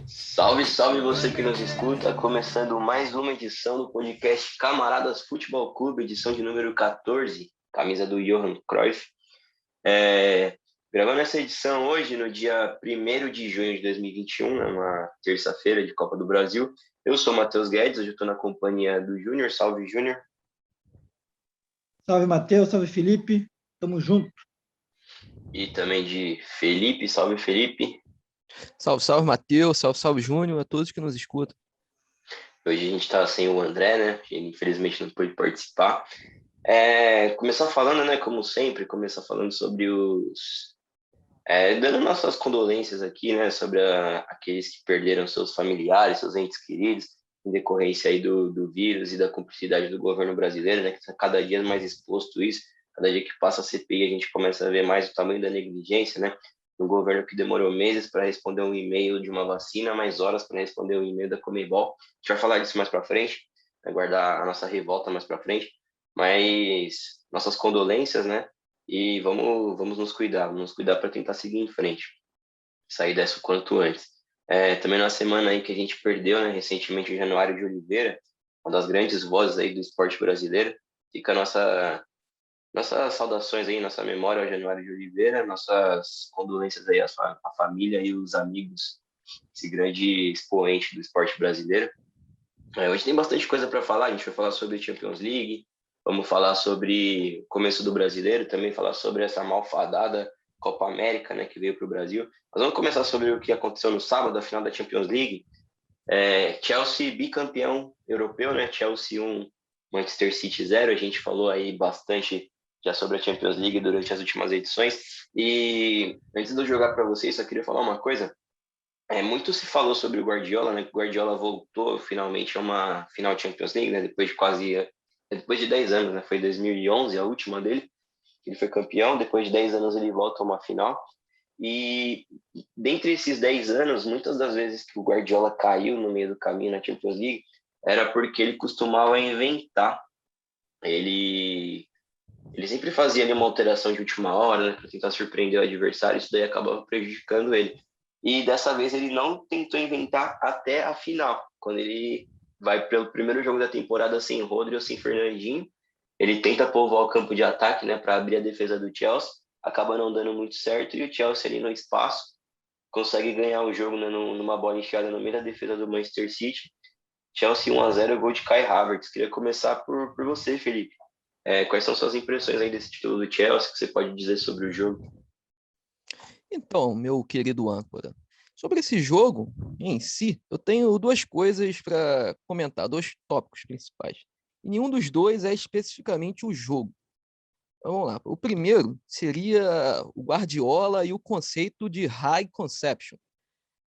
Salve, salve você que nos escuta, começando mais uma edição do podcast Camaradas Futebol Clube, edição de número 14, camisa do Johan Cruyff. Gravando essa edição hoje, no dia 1º de junho de 2021, uma terça-feira de Copa do Brasil. Eu sou o Matheus Guedes, hoje eu estou na companhia do Júnior. Salve, Júnior. Salve, Matheus, salve, Felipe, tamo junto. E também de Felipe, salve, Felipe. Salve, salve, Matheus, salve, salve, Júnior, a todos que nos escutam. Hoje a gente está sem o André, né? Ele infelizmente não pôde participar. Começar falando, né? Como sempre, começar falando sobre dando nossas condolências aqui, né? Sobre aqueles que perderam seus familiares, seus entes queridos, em decorrência aí do vírus e da cumplicidade do governo brasileiro, né? Que está cada dia mais exposto isso. Cada dia que passa a CPI, a gente começa a ver mais o tamanho da negligência, né? Um governo que demorou meses para responder um e-mail de uma vacina, mais horas para responder um e-mail da Conmebol. A gente vai falar disso mais para frente, vai guardar a nossa revolta mais para frente, mas nossas condolências, né? E vamos nos cuidar para tentar seguir em frente, sair dessa o quanto antes. Também na semana aí que a gente perdeu, né, recentemente, o Januário de Oliveira, uma das grandes vozes aí do esporte brasileiro. Fica nossas saudações aí, nossa memória ao Januário de Oliveira, nossas condolências aí à família e os amigos, esse grande expoente do esporte brasileiro. Hoje tem bastante coisa para falar, a gente vai falar sobre a Champions League, vamos falar sobre o começo do Brasileiro, também falar sobre essa malfadada Copa América, né, que veio para o Brasil. Mas vamos começar sobre o que aconteceu no sábado, a final da Champions League. Chelsea bicampeão europeu, né, Chelsea 1, Manchester City 0, a gente falou aí bastante já sobre a Champions League durante as últimas edições. E antes de eu jogar para vocês, só queria falar uma coisa. Muito se falou sobre o Guardiola, né? Que o Guardiola voltou finalmente a uma final de Champions League, né? Depois de 10 anos, né? Foi em 2011 a última dele. Ele foi campeão. Depois de 10 anos ele volta a uma final. E dentre esses 10 anos, muitas das vezes que o Guardiola caiu no meio do caminho na Champions League, era porque ele costumava inventar. Ele sempre fazia ali uma alteração de última hora, né, para tentar surpreender o adversário, isso daí acabava prejudicando ele. E dessa vez ele não tentou inventar até a final, quando ele vai pelo primeiro jogo da temporada sem Rodri ou sem Fernandinho, ele tenta povoar o campo de ataque, né, para abrir a defesa do Chelsea, acaba não dando muito certo, e o Chelsea ali no espaço consegue ganhar o jogo, né, numa bola enfiada no meio da defesa do Manchester City. Chelsea 1-0, gol de Kai Havertz. Queria começar por você, Felipe. Quais são suas impressões aí desse título do Chelsea, que você pode dizer sobre o jogo? Então, meu querido âncora, sobre esse jogo em si, eu tenho duas coisas para comentar, dois tópicos principais. E nenhum dos dois é especificamente o jogo. Então, vamos lá. O primeiro seria o Guardiola e o conceito de high conception.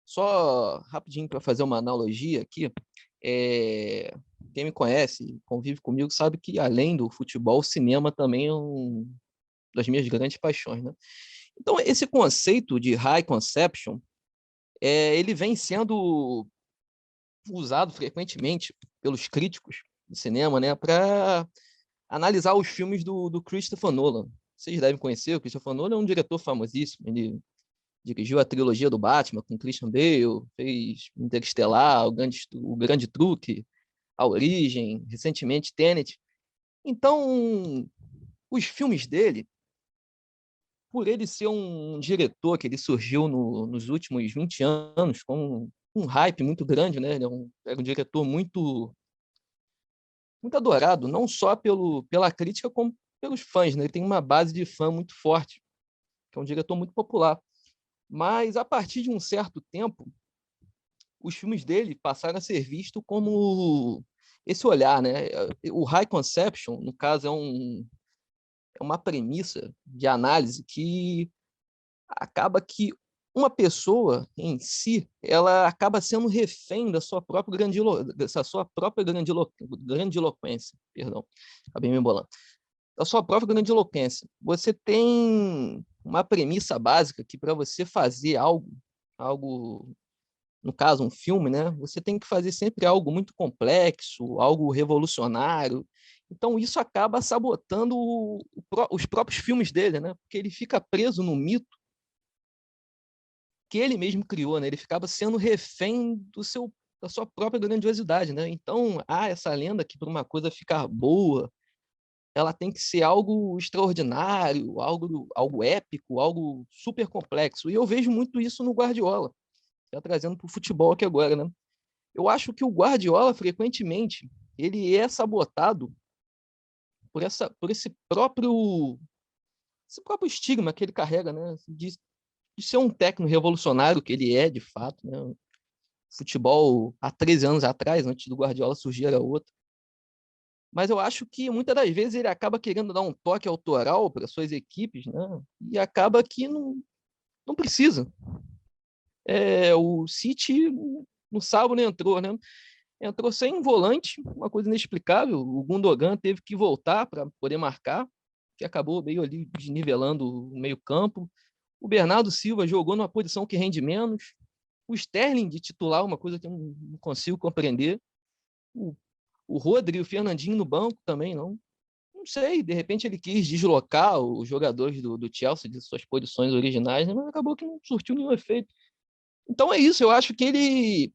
Só rapidinho para fazer uma analogia aqui, quem me conhece, convive comigo, sabe que além do futebol, o cinema também é uma das minhas grandes paixões, né? Então, esse conceito de high conception, ele vem sendo usado frequentemente pelos críticos de cinema, né, para analisar os filmes do Christopher Nolan. Vocês devem conhecer, o Christopher Nolan é um diretor famosíssimo, ele dirigiu a trilogia do Batman com Christian Bale, fez Interestelar, o Grande Truque, A Origem, recentemente Tenet. Então, os filmes dele, por ele ser um diretor que ele surgiu nos últimos 20 anos com um hype muito grande, né? Ele era um diretor muito adorado, não só pela crítica, como pelos fãs, né? Ele tem uma base de fã muito forte, que é um diretor muito popular. Mas, a partir de um certo tempo, os filmes dele passaram a ser vistos como esse olhar, né? O high conception, no caso, é uma premissa de análise que acaba que uma pessoa em si, ela acaba sendo refém da sua própria grandiloquência, perdão, acabei me embolando, da sua própria grandiloquência. Você tem uma premissa básica que para você fazer algo, no caso um filme, né, você tem que fazer sempre algo muito complexo, algo revolucionário. Então isso acaba sabotando os próprios filmes dele, né, porque ele fica preso no mito que ele mesmo criou, né? Ele ficava sendo refém da sua própria grandiosidade, né? Então, essa lenda que para uma coisa ficar boa, ela tem que ser algo extraordinário, algo épico, algo super complexo. E eu vejo muito isso no Guardiola, já trazendo para o futebol aqui agora, né? Eu acho que o Guardiola, frequentemente, ele é sabotado por esse próprio estigma que ele carrega, né? De ser um técnico revolucionário, que ele é, de fato, né? O futebol, há 13 anos atrás, antes do Guardiola surgir, era outro. Mas eu acho que muitas das vezes ele acaba querendo dar um toque autoral para suas equipes, né? E acaba que não precisa. O City no sábado entrou, né? Entrou sem volante, uma coisa inexplicável. O Gundogan teve que voltar para poder marcar, que acabou meio ali desnivelando o meio-campo. O Bernardo Silva jogou numa posição que rende menos. O Sterling de titular, uma coisa que eu não consigo compreender. O Rodri e o Fernandinho no banco também, não. Não sei, de repente ele quis deslocar os jogadores do Chelsea de suas posições originais, né? Mas acabou que não surtiu nenhum efeito. Então é isso, eu acho que ele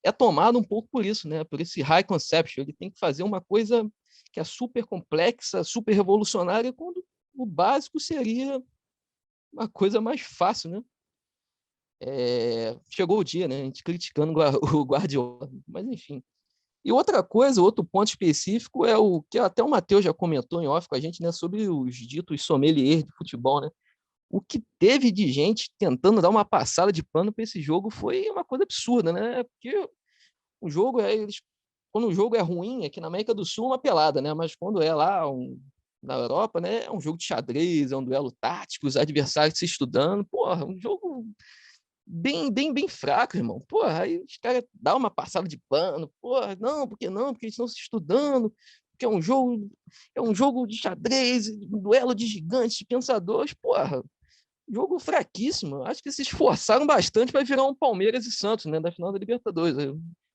é tomado um pouco por isso, né? Por esse high conception. Ele tem que fazer uma coisa que é super complexa, super revolucionária, quando o básico seria uma coisa mais fácil, né? Chegou o dia, né? A gente criticando o Guardiola, mas enfim. E outra coisa, outro ponto específico é o que até o Matheus já comentou em off com a gente, né? Sobre os ditos sommeliers de futebol, né? O que teve de gente tentando dar uma passada de pano para esse jogo foi uma coisa absurda, né? Porque o jogo quando o jogo é ruim, aqui na América do Sul, é uma pelada, né? Mas quando é lá na Europa, né? É um jogo de xadrez, é um duelo tático, os adversários se estudando. Porra, um jogo bem fraco, irmão. Porra, aí os caras dão uma passada de pano. Porra, não, porque não? Porque eles estão se estudando. Porque é um jogo de xadrez, um duelo de gigantes, de pensadores. Porra, jogo fraquíssimo. Acho que se esforçaram bastante para virar um Palmeiras e Santos, né, da final da Libertadores.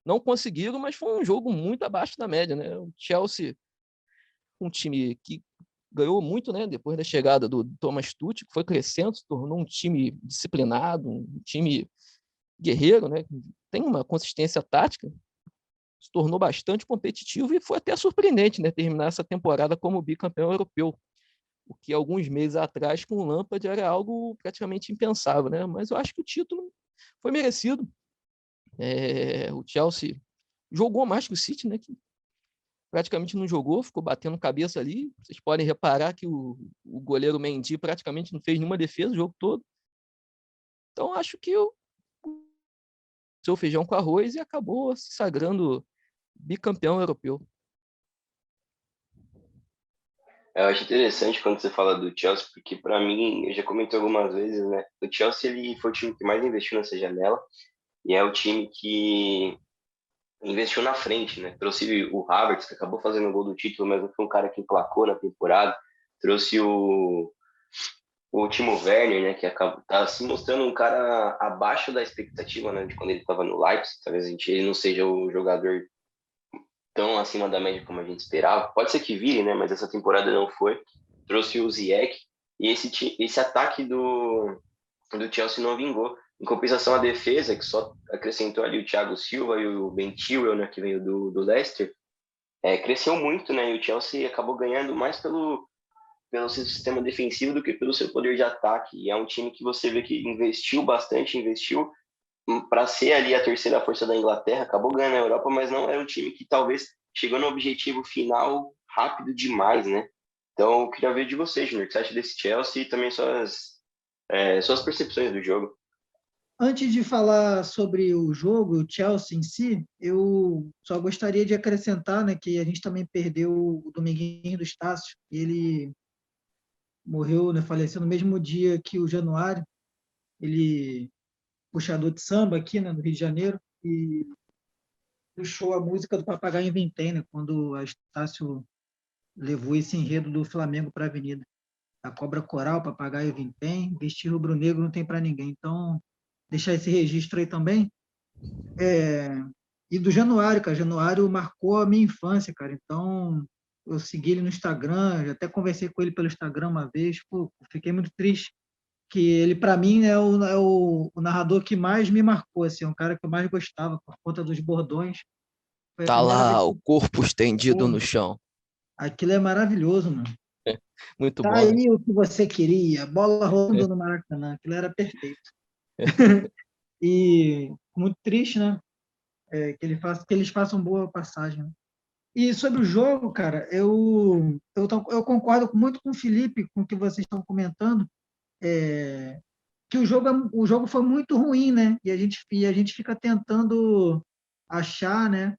Não conseguiram, mas foi um jogo muito abaixo da média, né? O Chelsea, um time que ganhou muito, né, depois da chegada do Thomas Tuchel, que foi crescendo, se tornou um time disciplinado, um time guerreiro, né? Tem uma consistência tática, se tornou bastante competitivo e foi até surpreendente, né, terminar essa temporada como bicampeão europeu, o que alguns meses atrás com o Lampard era algo praticamente impensável, né? Mas eu acho que o título foi merecido. O Chelsea jogou mais que o City, né? Que praticamente não jogou, ficou batendo cabeça ali. Vocês podem reparar que o goleiro Mendy praticamente não fez nenhuma defesa o jogo todo. Então acho que o seu feijão com arroz e acabou se sagrando bicampeão europeu. Eu acho interessante quando você fala do Chelsea, porque para mim, eu já comentei algumas vezes, né? O Chelsea ele foi o time que mais investiu nessa janela e é o time que investiu na frente, né? Trouxe o Havertz, que acabou fazendo o gol do título, mas não foi um cara que emplacou na temporada. Trouxe o Timo Werner, né? Que tá se mostrando um cara abaixo da expectativa, né? De quando ele estava no Leipzig. Talvez ele não seja o jogador tão acima da média como a gente esperava. Pode ser que vire, né? Mas essa temporada não foi. Trouxe o Ziyech e esse ataque do Chelsea não vingou. Em compensação, a defesa, que só acrescentou ali o Thiago Silva e o Ben Chilwell, né, que veio do Leicester, cresceu muito, né? E o Chelsea acabou ganhando mais pelo seu sistema defensivo do que pelo seu poder de ataque. E é um time que você vê que investiu bastante, investiu para ser ali a terceira força da Inglaterra, acabou ganhando a Europa, mas não era um time que talvez chegou no objetivo final rápido demais, né? Então, eu queria ver de você, Junior, o que você acha desse Chelsea e também suas percepções do jogo. Antes de falar sobre o jogo, o Chelsea em si, eu só gostaria de acrescentar, né, que a gente também perdeu o Dominguinho do Estácio. Ele morreu, né, faleceu no mesmo dia que o Januário. Ele puxador de samba aqui, né, no Rio de Janeiro, e puxou a música do Papagaio Vintém, né, quando a Estácio levou esse enredo do Flamengo para a Avenida. A cobra coral, papagaio vintém, vestir rubro-negro não tem para ninguém. Então, deixar esse registro aí também. E do Januário, cara. Januário marcou a minha infância, cara. Então, eu segui ele no Instagram, já até conversei com ele pelo Instagram uma vez. Pô, fiquei muito triste que ele, para mim, é o narrador que mais me marcou, assim, um cara que eu mais gostava por conta dos bordões. Foi a Tá primeira vez lá, que o corpo estendido pô, no chão. aquilo é maravilhoso, mano. Muito Tá bom, né? aí o que você queria, bola rolando no Maracanã, aquilo era perfeito. E muito triste, né? Que eles façam boa passagem, né? E sobre o jogo, cara, eu concordo muito com o Felipe, com o que vocês estão comentando, que o jogo foi muito ruim, né? E a gente fica tentando achar, né,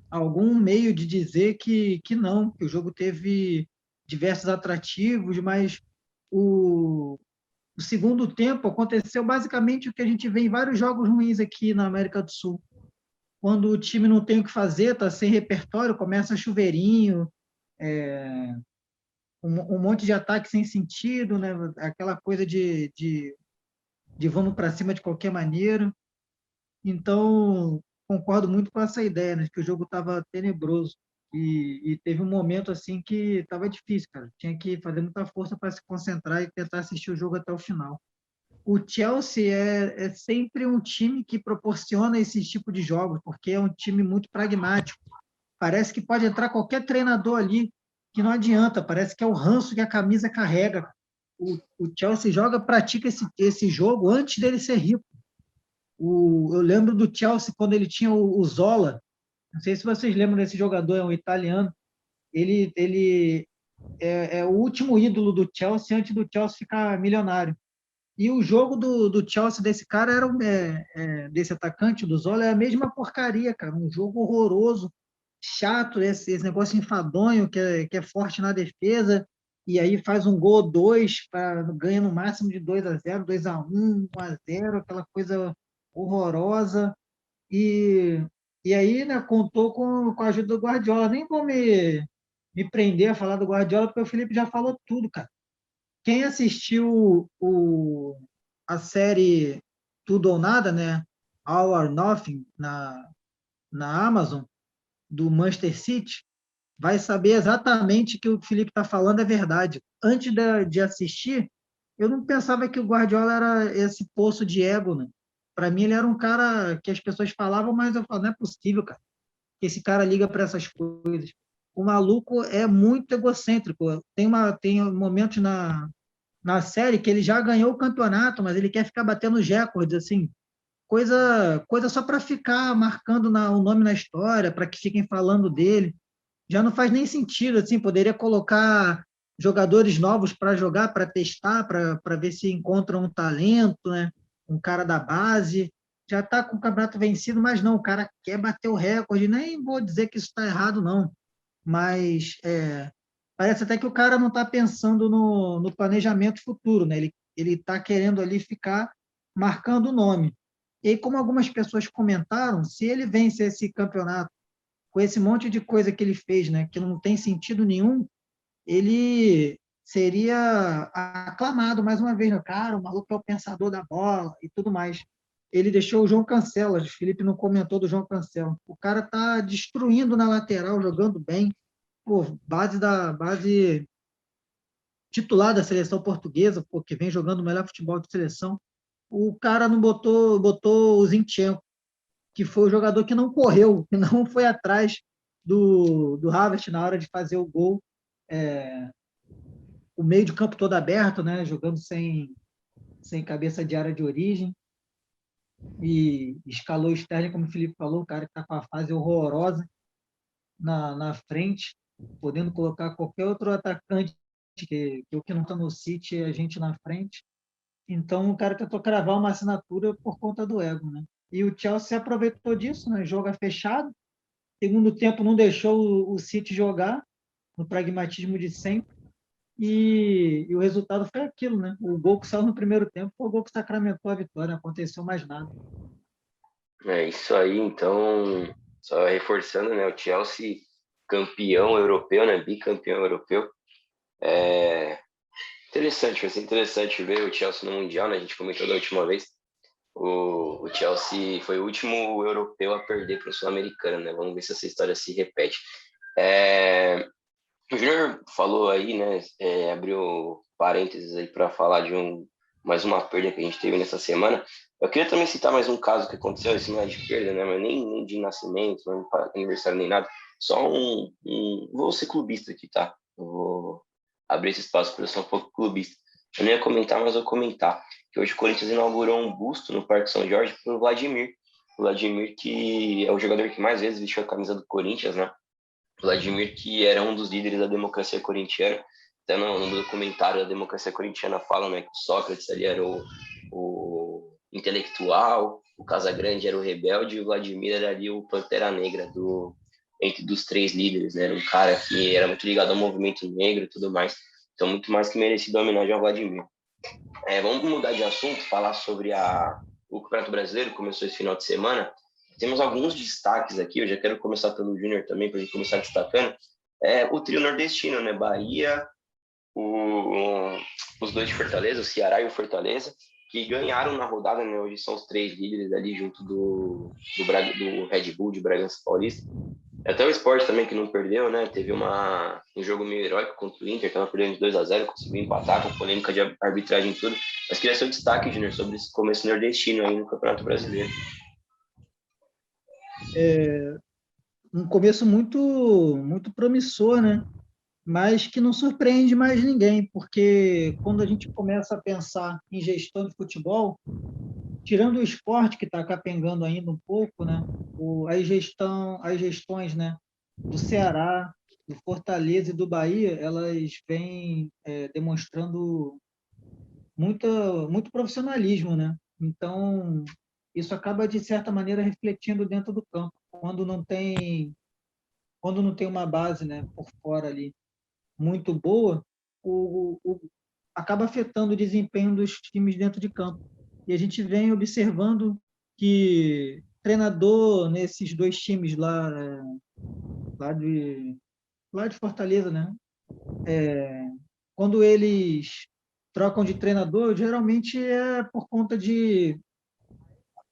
algum meio de dizer que não, que o jogo teve diversos atrativos, mas o, o segundo tempo aconteceu basicamente o que a gente vê em vários jogos ruins aqui na América do Sul. Quando o time não tem o que fazer, está sem repertório, começa chuveirinho, um monte de ataque sem sentido, né? Aquela coisa de vamos para cima de qualquer maneira. Então, concordo muito com essa ideia, né? Que o jogo estava tenebroso. E teve um momento assim que estava difícil, cara. Tinha que fazer muita força para se concentrar e tentar assistir o jogo até o final. O Chelsea é sempre um time que proporciona esse tipo de jogos, porque é um time muito pragmático. Parece que pode entrar qualquer treinador ali, que não adianta, parece que é o ranço que a camisa carrega. O Chelsea pratica esse jogo antes dele ser rico. Eu lembro do Chelsea quando ele tinha o Zola, não sei se vocês lembram desse jogador, é um italiano, ele é o último ídolo do Chelsea antes do Chelsea ficar milionário. E o jogo do Chelsea desse cara desse atacante, do Zola, é a mesma porcaria, cara. Um jogo horroroso, chato, esse negócio enfadonho, que é forte na defesa, e aí faz um gol ou dois, ganha no máximo de 2-0, 2-1, 1-0, aquela coisa horrorosa. E, e aí, né, contou com a ajuda do Guardiola. Nem vou me prender a falar do Guardiola, porque o Felipe já falou tudo, cara. Quem assistiu a série Tudo ou Nada, né? All or Nothing, na Amazon, do Manchester City, vai saber exatamente que o Felipe está falando é verdade. Antes de assistir, eu não pensava que o Guardiola era esse poço de ego, né? Para mim, ele era um cara que as pessoas falavam, mas eu falo, não é possível, cara, que esse cara liga para essas coisas. O maluco é muito egocêntrico. Tem momentos na série que ele já ganhou o campeonato, mas ele quer ficar batendo os recordes, assim, coisa só para ficar marcando o nome na história, para que fiquem falando dele. Já não faz nem sentido, assim, poderia colocar jogadores novos para jogar, para testar, para ver se encontram um talento, né? Um cara da base. Já está com o campeonato vencido, mas não, o cara quer bater o recorde. Nem vou dizer que isso está errado, não. Mas parece até que o cara não está pensando no planejamento futuro, né? Ele está querendo ali ficar marcando o nome. E aí, como algumas pessoas comentaram, se ele vence esse campeonato com esse monte de coisa que ele fez, né, que não tem sentido nenhum, ele seria aclamado mais uma vez, né? Cara, o maluco é o pensador da bola e tudo mais. Ele deixou o João Cancelo, o Felipe não comentou do João Cancelo. O cara tá destruindo na lateral, jogando bem. Pô, base titular da seleção portuguesa, pô, que vem jogando o melhor futebol de seleção. O cara não botou o Zinchenko, que foi o jogador que não correu, que não foi atrás do Havertz na hora de fazer o gol. O meio de campo todo aberto, né, jogando sem cabeça de área de origem. E escalou o Sterling, como o Felipe falou, o cara que está com a fase horrorosa na frente, podendo colocar qualquer outro atacante que o que não está no City é a gente na frente. Então o cara tentou cravar uma assinatura por conta do ego, né? E o Chelsea aproveitou disso, né? Jogo fechado. Segundo tempo não deixou o City jogar no pragmatismo de sempre. E o resultado foi aquilo, né? O gol que saiu no primeiro tempo foi o gol que sacramentou a vitória, não aconteceu mais nada. É isso aí, então, só reforçando, né, o Chelsea campeão europeu, né, bicampeão europeu. Interessante, vai ser interessante ver o Chelsea no Mundial, né, a gente comentou da última vez. O Chelsea foi o último europeu a perder para o Sul-Americano, né, vamos ver se essa história se repete. O Júnior falou aí, né, abriu parênteses aí para falar de um mais uma perda que a gente teve nessa semana. Eu queria também citar mais um caso que aconteceu, esse não é de perda, né? Mas nem de nascimento, nem de aniversário, nem nada. Só vou ser clubista aqui, tá? Eu vou abrir esse espaço para eu ser um pouco clubista. Eu não ia comentar, mas vou comentar. Que hoje o Corinthians inaugurou um busto no Parque São Jorge para o Vladimir. O Vladimir, que é o jogador que mais vezes vestiu a camisa do Corinthians, né? O Vladimir, que era um dos líderes da democracia corintiana. Até no documentário da democracia corintiana fala, né, que o Sócrates ali era o intelectual, o Casagrande era o rebelde e o Vladimir era ali o Pantera Negra entre dos três líderes, né? Era um cara que era muito ligado ao movimento negro e tudo mais. Então, muito mais que merecido a homenagem ao Vladimir. Vamos mudar de assunto, falar sobre o Campeonato Brasileiro, que começou esse final de semana. Temos alguns destaques aqui, eu já quero começar pelo Júnior também, para a gente começar destacando. O trio nordestino, né? Bahia, os dois de Fortaleza, o Ceará e o Fortaleza, que ganharam na rodada, né? Hoje são os três líderes ali junto do Red Bull de Bragança Paulista. Até o Sport também, que não perdeu, né? Teve um jogo meio heróico contra o Inter, que estava perdendo de 2-0, conseguiu empatar com polêmica de arbitragem e tudo. Mas queria seu destaque, Júnior, sobre esse começo nordestino aí no Campeonato Brasileiro. Um começo muito promissor, né? Mas que não surpreende mais ninguém, porque quando a gente começa a pensar em gestão de futebol, tirando o esporte que está capengando ainda um pouco, né? As gestões, né? Do Ceará, do Fortaleza e do Bahia, elas vêm demonstrando muito profissionalismo, né? Então, isso acaba, de certa maneira, refletindo dentro do campo. Quando não tem uma base, né, por fora ali muito boa, acaba afetando o desempenho dos times dentro de campo. E a gente vem observando que treinador nesses dois times lá de, lá de Fortaleza, né? Quando eles trocam de treinador, geralmente é por conta de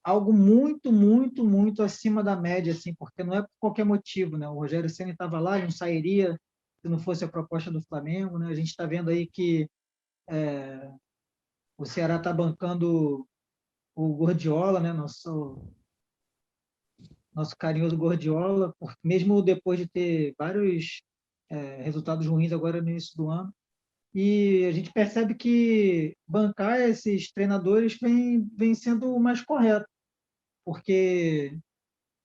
algo muito acima da média, assim, porque não é por qualquer motivo, né? O Rogério Ceni estava lá, ele não sairia se não fosse a proposta do Flamengo, né? A gente está vendo aí que o Ceará está bancando o Gordiola, né? Nosso carinhoso Gordiola, mesmo depois de ter vários resultados ruins agora no início do ano. E a gente percebe que bancar esses treinadores vem sendo o mais correto, porque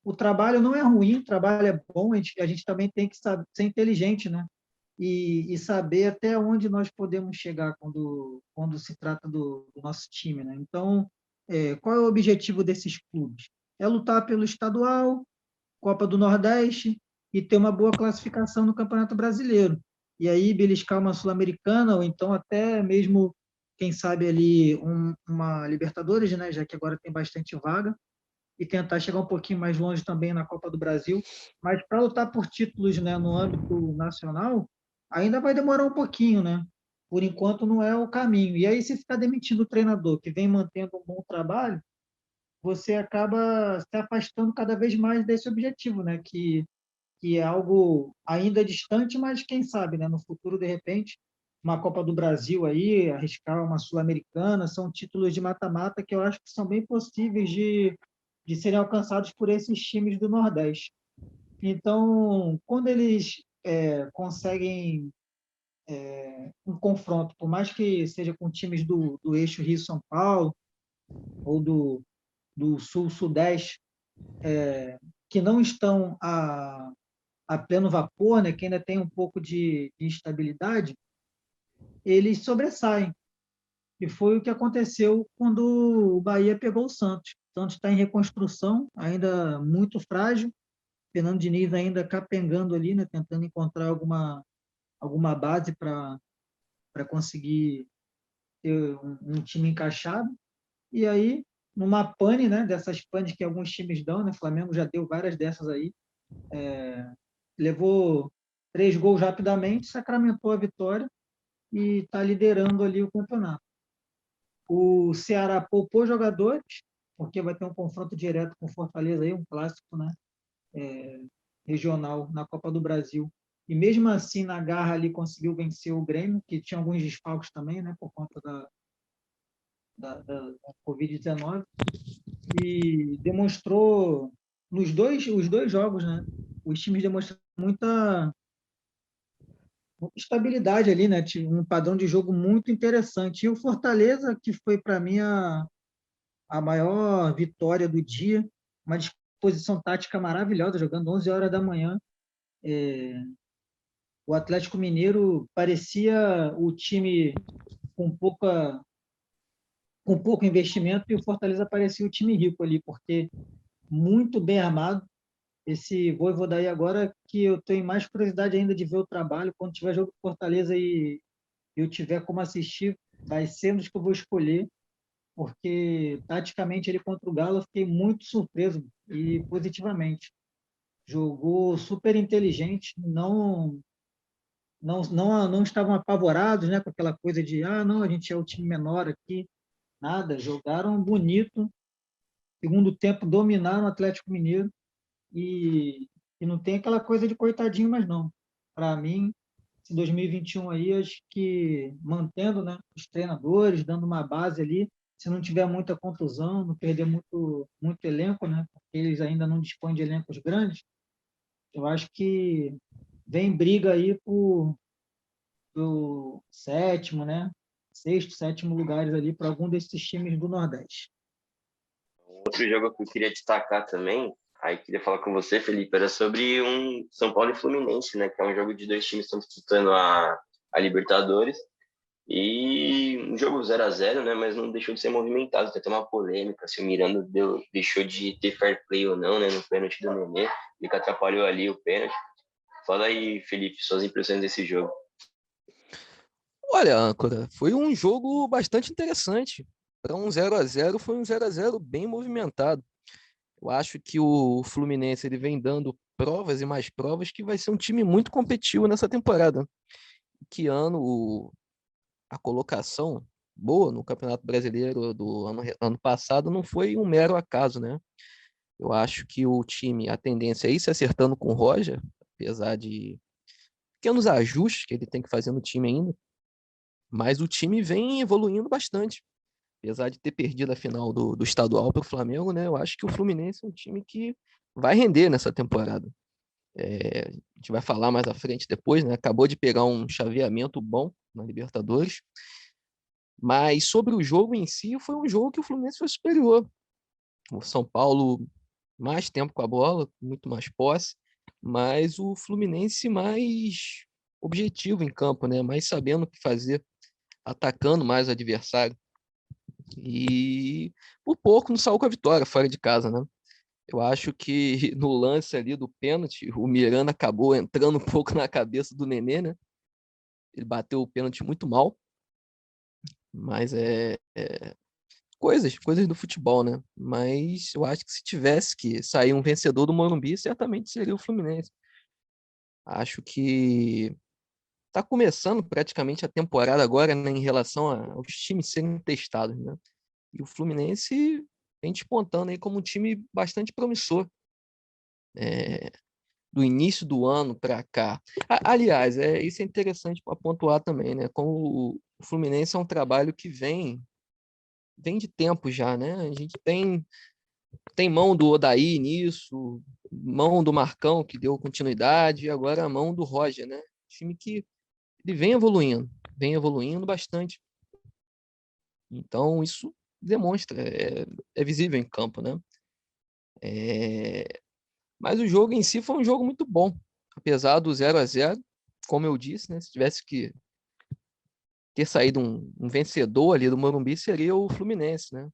o trabalho não é ruim, o trabalho é bom, a gente também tem que ser inteligente, né? E saber até onde nós podemos chegar quando se trata do nosso time, né? Então, qual é o objetivo desses clubes? É lutar pelo estadual, Copa do Nordeste e ter uma boa classificação no Campeonato Brasileiro. E aí beliscar uma Sul-Americana ou então até mesmo, quem sabe ali uma Libertadores, né? Já que agora tem bastante vaga e tentar chegar um pouquinho mais longe também na Copa do Brasil. Mas para lutar por títulos, né, no âmbito nacional, ainda vai demorar um pouquinho, né? Por enquanto não é o caminho. E aí, se ficar demitindo o treinador que vem mantendo um bom trabalho, você acaba se afastando cada vez mais desse objetivo, né? Que é algo ainda distante, mas quem sabe, né? No futuro, de repente, uma Copa do Brasil aí, arriscar uma Sul-Americana, são títulos de mata-mata que eu acho que são bem possíveis de serem alcançados por esses times do Nordeste. Então, quando eles conseguem um confronto, por mais que seja com times do eixo Rio-São Paulo ou do Sul-Sudeste, que não estão a pleno vapor, né, que ainda tem um pouco de instabilidade, eles sobressaem. E foi o que aconteceu quando o Bahia pegou o Santos. O Santos está em reconstrução, ainda muito frágil. Fernando Diniz ainda capengando ali, né, tentando encontrar alguma base para conseguir ter um time encaixado. E aí, numa pane, né, dessas panes que alguns times dão, né, o Flamengo já deu várias dessas aí, levou 3 gols rapidamente, sacramentou a vitória e está liderando ali o campeonato. O Ceará poupou jogadores, porque vai ter um confronto direto com o Fortaleza aí, um clássico, né, regional na Copa do Brasil. E mesmo assim, na garra ali, conseguiu vencer o Grêmio, que tinha alguns desfalques também, né, por conta da Covid-19 e demonstrou os dois jogos, né? Os times demonstraram muita estabilidade ali, né? Tinha um padrão de jogo muito interessante. E o Fortaleza, que foi para mim a maior vitória do dia, uma disposição tática maravilhosa, jogando 11 horas da manhã. O Atlético Mineiro parecia o time com com pouco investimento e o Fortaleza parecia o time rico ali, porque muito bem armado. Esse Vojvoda aí agora que eu tenho mais curiosidade ainda de ver o trabalho. Quando tiver jogo do Fortaleza e eu tiver como assistir, vai ser um dos que eu vou escolher, porque taticamente ele contra o Galo eu fiquei muito surpreso e positivamente. Jogou super inteligente, não estavam apavorados, né, com aquela coisa de não, a gente é o time menor aqui, nada, jogaram bonito. Segundo tempo dominaram o Atlético Mineiro e não tem aquela coisa de coitadinho mais não. Para mim, esse 2021 aí, acho que mantendo, né, os treinadores, dando uma base ali, se não tiver muita contusão, não perder muito elenco, né, porque eles ainda não dispõem de elencos grandes, eu acho que vem briga aí por sétimo, né, sexto, sétimo lugares ali para algum desses times do Nordeste. Outro jogo que eu queria destacar também, aí queria falar com você, Felipe, era sobre um São Paulo e Fluminense, né? Que é um jogo de dois times que estão disputando a Libertadores. E um jogo 0-0, né? Mas não deixou de ser movimentado. Tem até uma polêmica se o Miranda deixou de ter fair play ou não, né? No pênalti do Nenê, e que atrapalhou ali o pênalti. Fala aí, Felipe, suas impressões desse jogo. Olha, âncora, foi um jogo bastante interessante. Para um 0-0, foi um 0-0 bem movimentado. Eu acho que o Fluminense ele vem dando provas e mais provas que vai ser um time muito competitivo nessa temporada. Que a colocação boa no Campeonato Brasileiro do ano passado não foi um mero acaso, né? Eu acho que o time, a tendência é ir se acertando com o Roger, apesar de pequenos ajustes que ele tem que fazer no time ainda, mas o time vem evoluindo bastante. Apesar de ter perdido a final do estadual para o Flamengo, né? Eu acho que o Fluminense é um time que vai render nessa temporada. A gente vai falar mais à frente depois, né? Acabou de pegar um chaveamento bom na Libertadores. Mas sobre o jogo em si, foi um jogo que o Fluminense foi superior. O São Paulo mais tempo com a bola, muito mais posse, mas o Fluminense mais objetivo em campo, né? Mais sabendo o que fazer, atacando mais o adversário. E por pouco não saiu com a vitória fora de casa, né? Eu acho que no lance ali do pênalti, o Miranda acabou entrando um pouco na cabeça do Nenê, né? Ele bateu o pênalti muito mal, mas coisas do futebol, né? Mas eu acho que se tivesse que sair um vencedor do Morumbi, certamente seria o Fluminense. Acho que está começando praticamente a temporada agora, né, em relação aos times serem testados, né? E o Fluminense vem despontando aí como um time bastante promissor. Do início do ano para cá. Aliás, isso é interessante para pontuar também, né? Como o Fluminense é um trabalho que vem de tempo já, né? A gente tem mão do Odaí nisso, mão do Marcão, que deu continuidade, e agora a mão do Roger, né? Time que ele vem evoluindo bastante. Então, isso demonstra, é visível em campo, né? Mas o jogo em si foi um jogo muito bom, apesar do 0-0, como eu disse, né? Se tivesse que ter saído um vencedor ali do Morumbi, seria o Fluminense, né?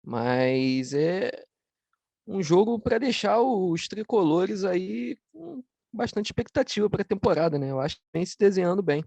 Mas é um jogo para deixar os tricolores aí com bastante expectativa para a temporada, né? Eu acho que vem se desenhando bem.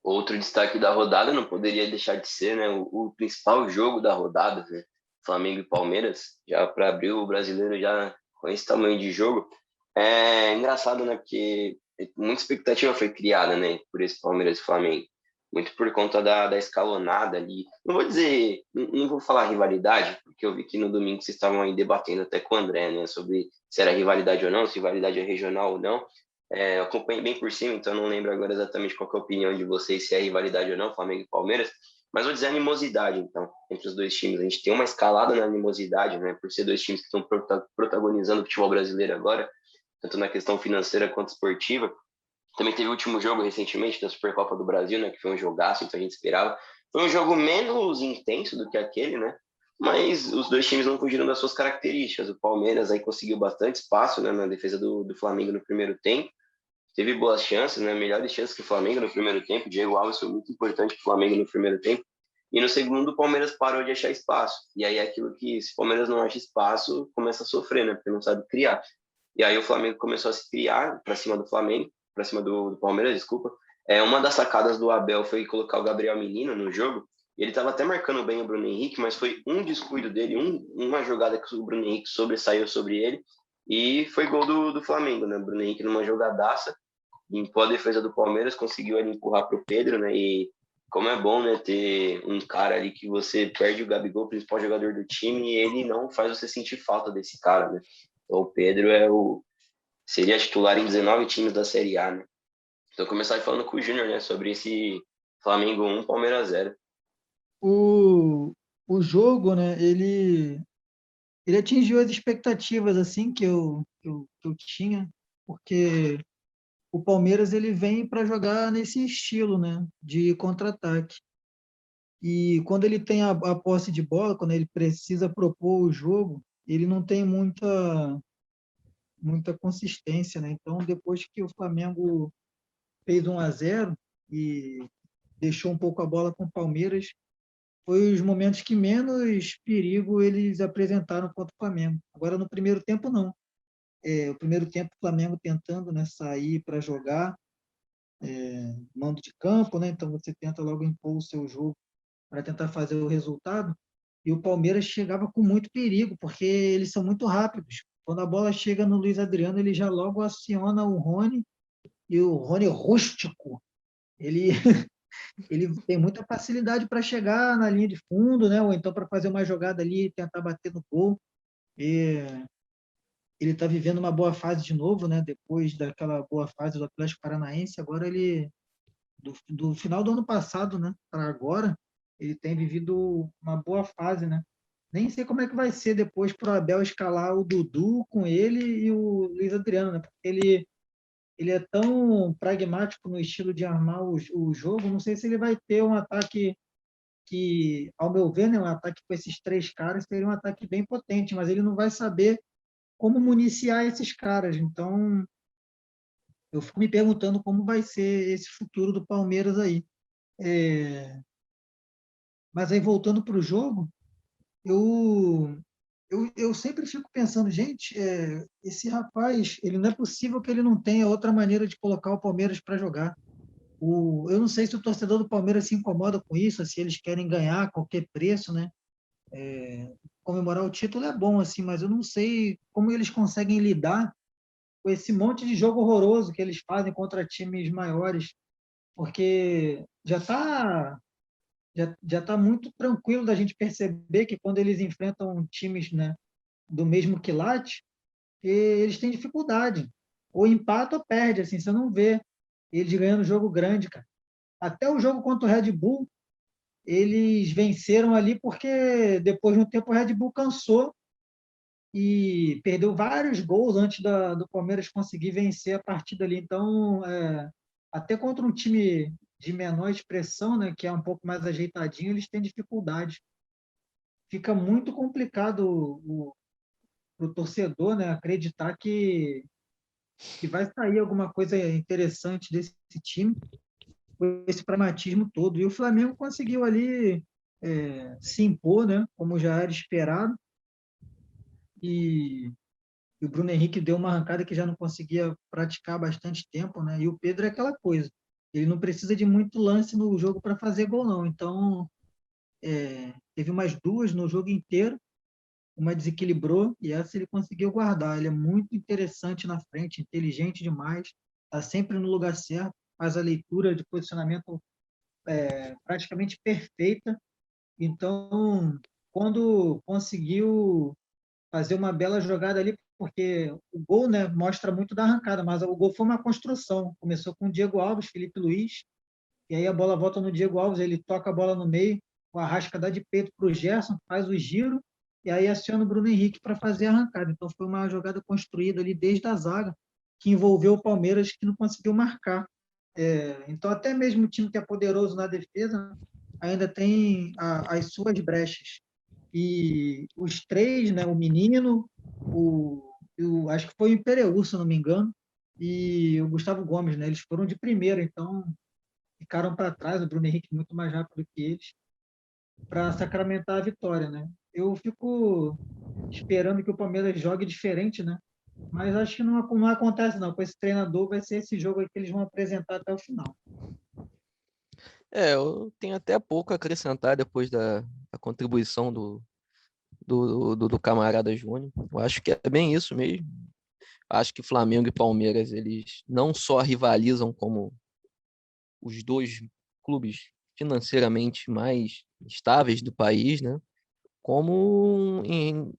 Outro destaque da rodada não poderia deixar de ser, né, o principal jogo da rodada, né? Flamengo e Palmeiras, já para abrir o brasileiro já com esse tamanho de jogo. É engraçado, né, porque muita expectativa foi criada, né, por esse Palmeiras e Flamengo. Muito por conta da escalonada ali. Não vou dizer, não vou falar rivalidade, porque eu vi que no domingo vocês estavam aí debatendo até com o André, né, sobre se era rivalidade ou não, se rivalidade é regional ou não. Eu acompanhei bem por cima, então não lembro agora exatamente qual que é a opinião de vocês, se é rivalidade ou não, Flamengo e Palmeiras. Mas vou dizer animosidade, então, entre os dois times. A gente tem uma escalada na animosidade, né, por ser dois times que estão protagonizando o futebol brasileiro agora, tanto na questão financeira quanto esportiva. Também teve o último jogo recentemente da Supercopa do Brasil, né, que foi um jogaço, então a gente esperava. Foi um jogo menos intenso do que aquele, né? Mas os dois times não fugiram das suas características. O Palmeiras aí conseguiu bastante espaço, né, na defesa do Flamengo no primeiro tempo. Teve boas chances, né? Melhores chances que o Flamengo no primeiro tempo. O Diego Alves foi muito importante para o Flamengo no primeiro tempo. E no segundo, o Palmeiras parou de achar espaço. E aí é aquilo que, se o Palmeiras não acha espaço, começa a sofrer, né? Porque não sabe criar. E aí o Flamengo começou a se criar para cima do Flamengo, para cima do Palmeiras, desculpa. Uma das sacadas do Abel foi colocar o Gabriel Menino no jogo. E ele estava até marcando bem o Bruno Henrique, mas foi um descuido dele, uma jogada que o Bruno Henrique sobressaiu sobre ele. E foi gol do Flamengo, né? O Bruno Henrique numa jogadaça, limpou a defesa do Palmeiras, conseguiu ali empurrar para o Pedro, né? E como é bom, né, ter um cara ali que você perde o Gabigol, o principal jogador do time, e ele não faz você sentir falta desse cara, né? Então, o Pedro seria titular em 19 times da Série A, né? Então, eu começar falando com o Júnior, né, sobre esse Flamengo 1, Palmeiras 0. O jogo, né, ele atingiu as expectativas assim que eu tinha, porque o Palmeiras ele vem para jogar nesse estilo, né, de contra-ataque. E quando ele tem a posse de bola, quando ele precisa propor o jogo, ele não tem muita consistência, né? Então, depois que o Flamengo fez 1-0 e deixou um pouco a bola com o Palmeiras, foi os momentos que menos perigo eles apresentaram contra o Flamengo. Agora, no primeiro tempo, não. O primeiro tempo, o Flamengo tentando, né, sair para jogar, mando de campo, né? Então, você tenta logo impor o seu jogo para tentar fazer o resultado. E o Palmeiras chegava com muito perigo, porque eles são muito rápidos. Quando a bola chega no Luiz Adriano, ele já logo aciona o Rony, e o Rony rústico, ele, ele tem muita facilidade para chegar na linha de fundo, né? Ou então para fazer uma jogada ali e tentar bater no gol. E ele está vivendo uma boa fase de novo, né? Depois daquela boa fase do Atlético Paranaense, agora ele, do final do ano passado, né, para agora, ele tem vivido uma boa fase, né? Nem sei como é que vai ser depois para o Abel escalar o Dudu com ele e o Luiz Adriano, né? Porque ele é tão pragmático no estilo de armar o jogo, não sei se ele vai ter um ataque que, ao meu ver, né, um ataque com esses três caras seria um ataque bem potente, mas ele não vai saber como municiar esses caras. Então, eu fico me perguntando como vai ser esse futuro do Palmeiras aí. Mas aí, voltando para o jogo, eu sempre fico pensando, gente, esse rapaz, ele não é possível que ele não tenha outra maneira de colocar o Palmeiras para jogar. Eu não sei se o torcedor do Palmeiras se incomoda com isso, se eles querem ganhar a qualquer preço, né? Comemorar o título é bom, assim, mas eu não sei como eles conseguem lidar com esse monte de jogo horroroso que eles fazem contra times maiores, porque já tá muito tranquilo da gente perceber que quando eles enfrentam times, né, do mesmo quilate, eles têm dificuldade. Ou empata ou perde, assim, você não vê eles ganhando jogo grande, cara. Até o jogo contra o Red Bull, eles venceram ali porque depois de um tempo o Red Bull cansou e perdeu vários gols antes do Palmeiras conseguir vencer a partida ali. Então, até contra um time de menor expressão, né, que é um pouco mais ajeitadinho, eles têm dificuldade. Fica muito complicado para o torcedor, né, acreditar que vai sair alguma coisa interessante desse time, com esse pragmatismo todo. E o Flamengo conseguiu ali se impor, né, como já era esperado, e o Bruno Henrique deu uma arrancada que já não conseguia praticar há bastante tempo, né? E o Pedro é aquela coisa, ele não precisa de muito lance no jogo para fazer gol, não. Então, teve umas duas no jogo inteiro, uma desequilibrou e essa ele conseguiu guardar. Ele é muito interessante na frente, inteligente demais, está sempre no lugar certo, faz a leitura de posicionamento praticamente perfeita. Então, quando conseguiu fazer uma bela jogada ali, porque o gol, né, mostra muito da arrancada, mas o gol foi uma construção. Começou com o Diego Alves, Felipe Luiz, e aí a bola volta no Diego Alves, ele toca a bola no meio, o Arrasca dá de peito para o Gerson, faz o giro, e aí aciona o Bruno Henrique para fazer a arrancada. Então foi uma jogada construída ali desde a zaga, que envolveu o Palmeiras, que não conseguiu marcar. Então até mesmo o time que é poderoso na defesa ainda tem as suas brechas. E os três, né, o Menino, acho que foi o Impereú, se eu não me engano, e o Gustavo Gomes, né, eles foram de primeira, então ficaram para trás, o Bruno Henrique muito mais rápido que eles, para sacramentar a vitória, né? Eu fico esperando que o Palmeiras jogue diferente, né? Mas acho que não acontece, não. Com esse treinador, vai ser esse jogo aí que eles vão apresentar até o final. Eu tenho até pouco a acrescentar depois da contribuição do camarada Júnior. Eu acho que é bem isso mesmo. Acho que Flamengo e Palmeiras, eles não só rivalizam como os dois clubes financeiramente mais estáveis do país, né? Como em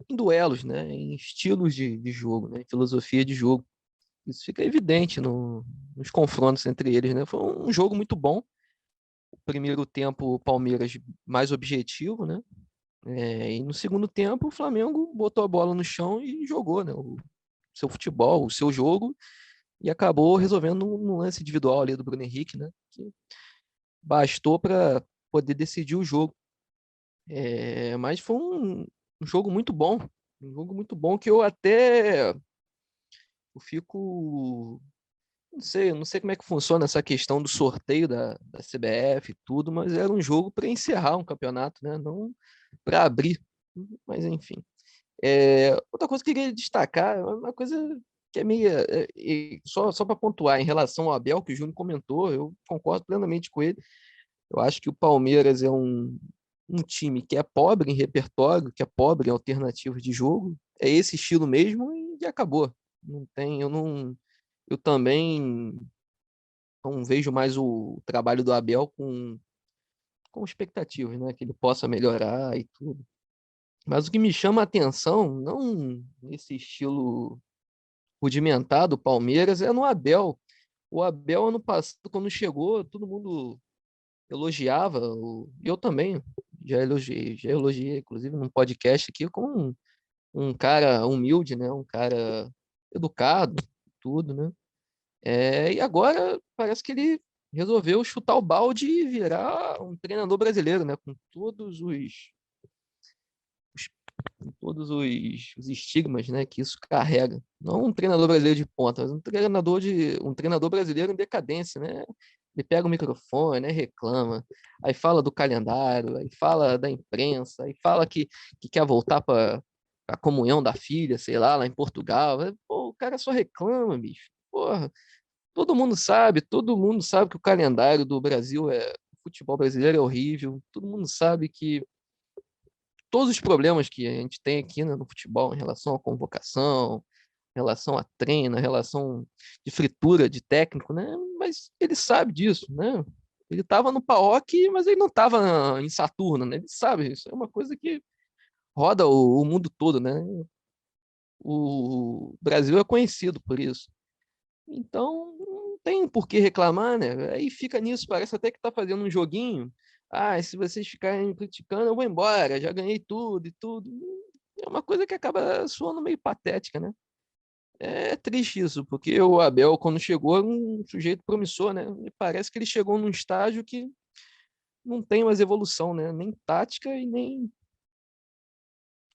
duelos, né? Em estilos de jogo, né? Em filosofia de jogo. Isso fica evidente nos confrontos entre eles, né? Foi um jogo muito bom. O primeiro tempo, o Palmeiras mais objetivo, né? E no segundo tempo, o Flamengo botou a bola no chão e jogou, né? O seu futebol, o seu jogo, e acabou resolvendo um lance individual ali do Bruno Henrique, né? Que bastou para poder decidir o jogo. Mas foi um jogo muito bom. Um jogo muito bom que eu fico. Não sei como é que funciona essa questão do sorteio da CBF e tudo, mas era um jogo para encerrar um campeonato, né? Não para abrir. Mas enfim. Outra coisa que eu queria destacar, uma coisa que é meio. Só para pontuar em relação ao Abel, que o Júnior comentou, eu concordo plenamente com ele. Eu acho que o Palmeiras é um time que é pobre em repertório, que é pobre em alternativas de jogo. É esse estilo mesmo e acabou. Não tem, eu também não vejo mais o trabalho do Abel com expectativas, né? Que ele possa melhorar e tudo. Mas o que me chama a atenção, não nesse estilo rudimentar do Palmeiras, é no Abel. O Abel, ano passado, quando chegou, todo mundo elogiava, eu também já elogiei, inclusive, num podcast aqui, como um cara humilde, né? Um cara educado, tudo, né? E agora parece que ele resolveu chutar o balde e virar um treinador brasileiro, né? Com os estigmas, né, que isso carrega. Não um treinador brasileiro de ponta, mas um treinador brasileiro em decadência, né? Ele pega o microfone, né, reclama, aí fala do calendário, aí fala da imprensa, aí fala que quer voltar para a comunhão da filha, sei lá em Portugal. Pô, o cara só reclama, bicho. Porra, todo mundo sabe que o calendário do Brasil o futebol brasileiro é horrível, todo mundo sabe que todos os problemas que a gente tem aqui, né, no futebol, em relação à convocação, em relação a treino, em relação de fritura de técnico, né? Mas ele sabe disso, né? Ele estava no PAOK, mas ele não estava em Saturno, né? Ele sabe, isso é uma coisa que roda o mundo todo, né? O Brasil é conhecido por isso. Então, não tem por que reclamar, né? Aí fica nisso, parece até que tá fazendo um joguinho. Ah, se vocês ficarem criticando, eu vou embora, já ganhei tudo e tudo. É uma coisa que acaba soando meio patética, né? É triste isso, porque o Abel, quando chegou, era um sujeito promissor, né? E parece que ele chegou num estágio que não tem mais evolução, né? Nem tática e nem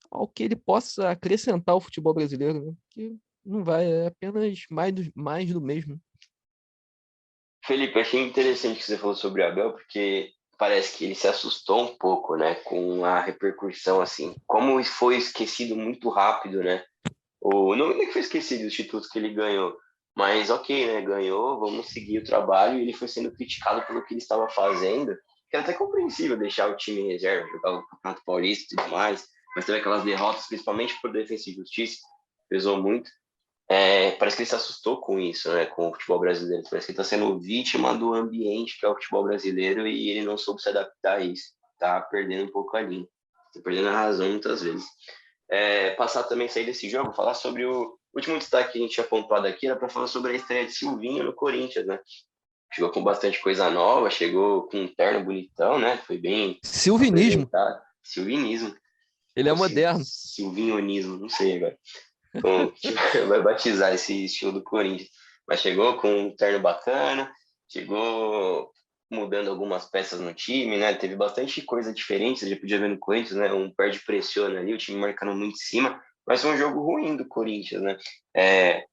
ao que ele possa acrescentar ao futebol brasileiro, né? Que não vai, é apenas mais do mesmo. Felipe, achei interessante o que você falou sobre o Abel, porque parece que ele se assustou um pouco, né, com a repercussão, assim, como foi esquecido muito rápido, né, não é que foi esquecido os títulos que ele ganhou, mas ok, né, ganhou, vamos seguir o trabalho, e ele foi sendo criticado pelo que ele estava fazendo, que é até compreensível deixar o time em reserva, jogar o Campeonato Paulista e tudo mais, mas teve aquelas derrotas, principalmente por Defensa e Justiça, pesou muito. Parece que ele se assustou com isso, né, com o futebol brasileiro. Parece que ele está sendo vítima do ambiente que é o futebol brasileiro e ele não soube se adaptar a isso. Tá perdendo um pouco a linha, tá perdendo a razão muitas vezes. Passar também, sair desse jogo, falar sobre o último destaque que a gente tinha pontuado aqui, era para falar sobre a estreia de Silvinho no Corinthians, né? chegou com bastante coisa nova, chegou com um terno bonitão, né? Foi bem Silvinismo. apresentado. Silvinismo. Ele é Ou moderno. Silvinionismo, não sei agora. Vai batizar esse estilo do Corinthians. Mas chegou com um terno bacana, chegou mudando algumas peças no time, né? Teve bastante coisa diferente, você já podia ver no Corinthians, né? Um pé de pressione ali, o time marcando muito em cima, mas foi um jogo ruim do Corinthians, né?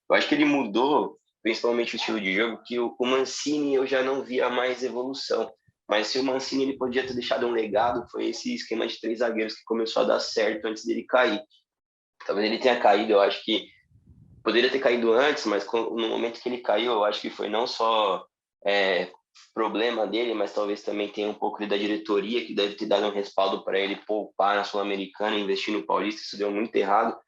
Eu acho que ele mudou, principalmente o estilo de jogo, que o Mancini eu já não via mais evolução. Mas se o Mancini ele podia ter deixado um legado, foi esse esquema de 3 zagueiros que começou a dar certo antes dele cair. Talvez ele tenha caído, eu acho que poderia ter caído antes, mas no momento que ele caiu, eu acho que foi não só problema dele, mas talvez também tenha um pouco da diretoria que deve ter dado um respaldo para ele poupar na Sul-Americana, investir no Paulista, isso deu muito errado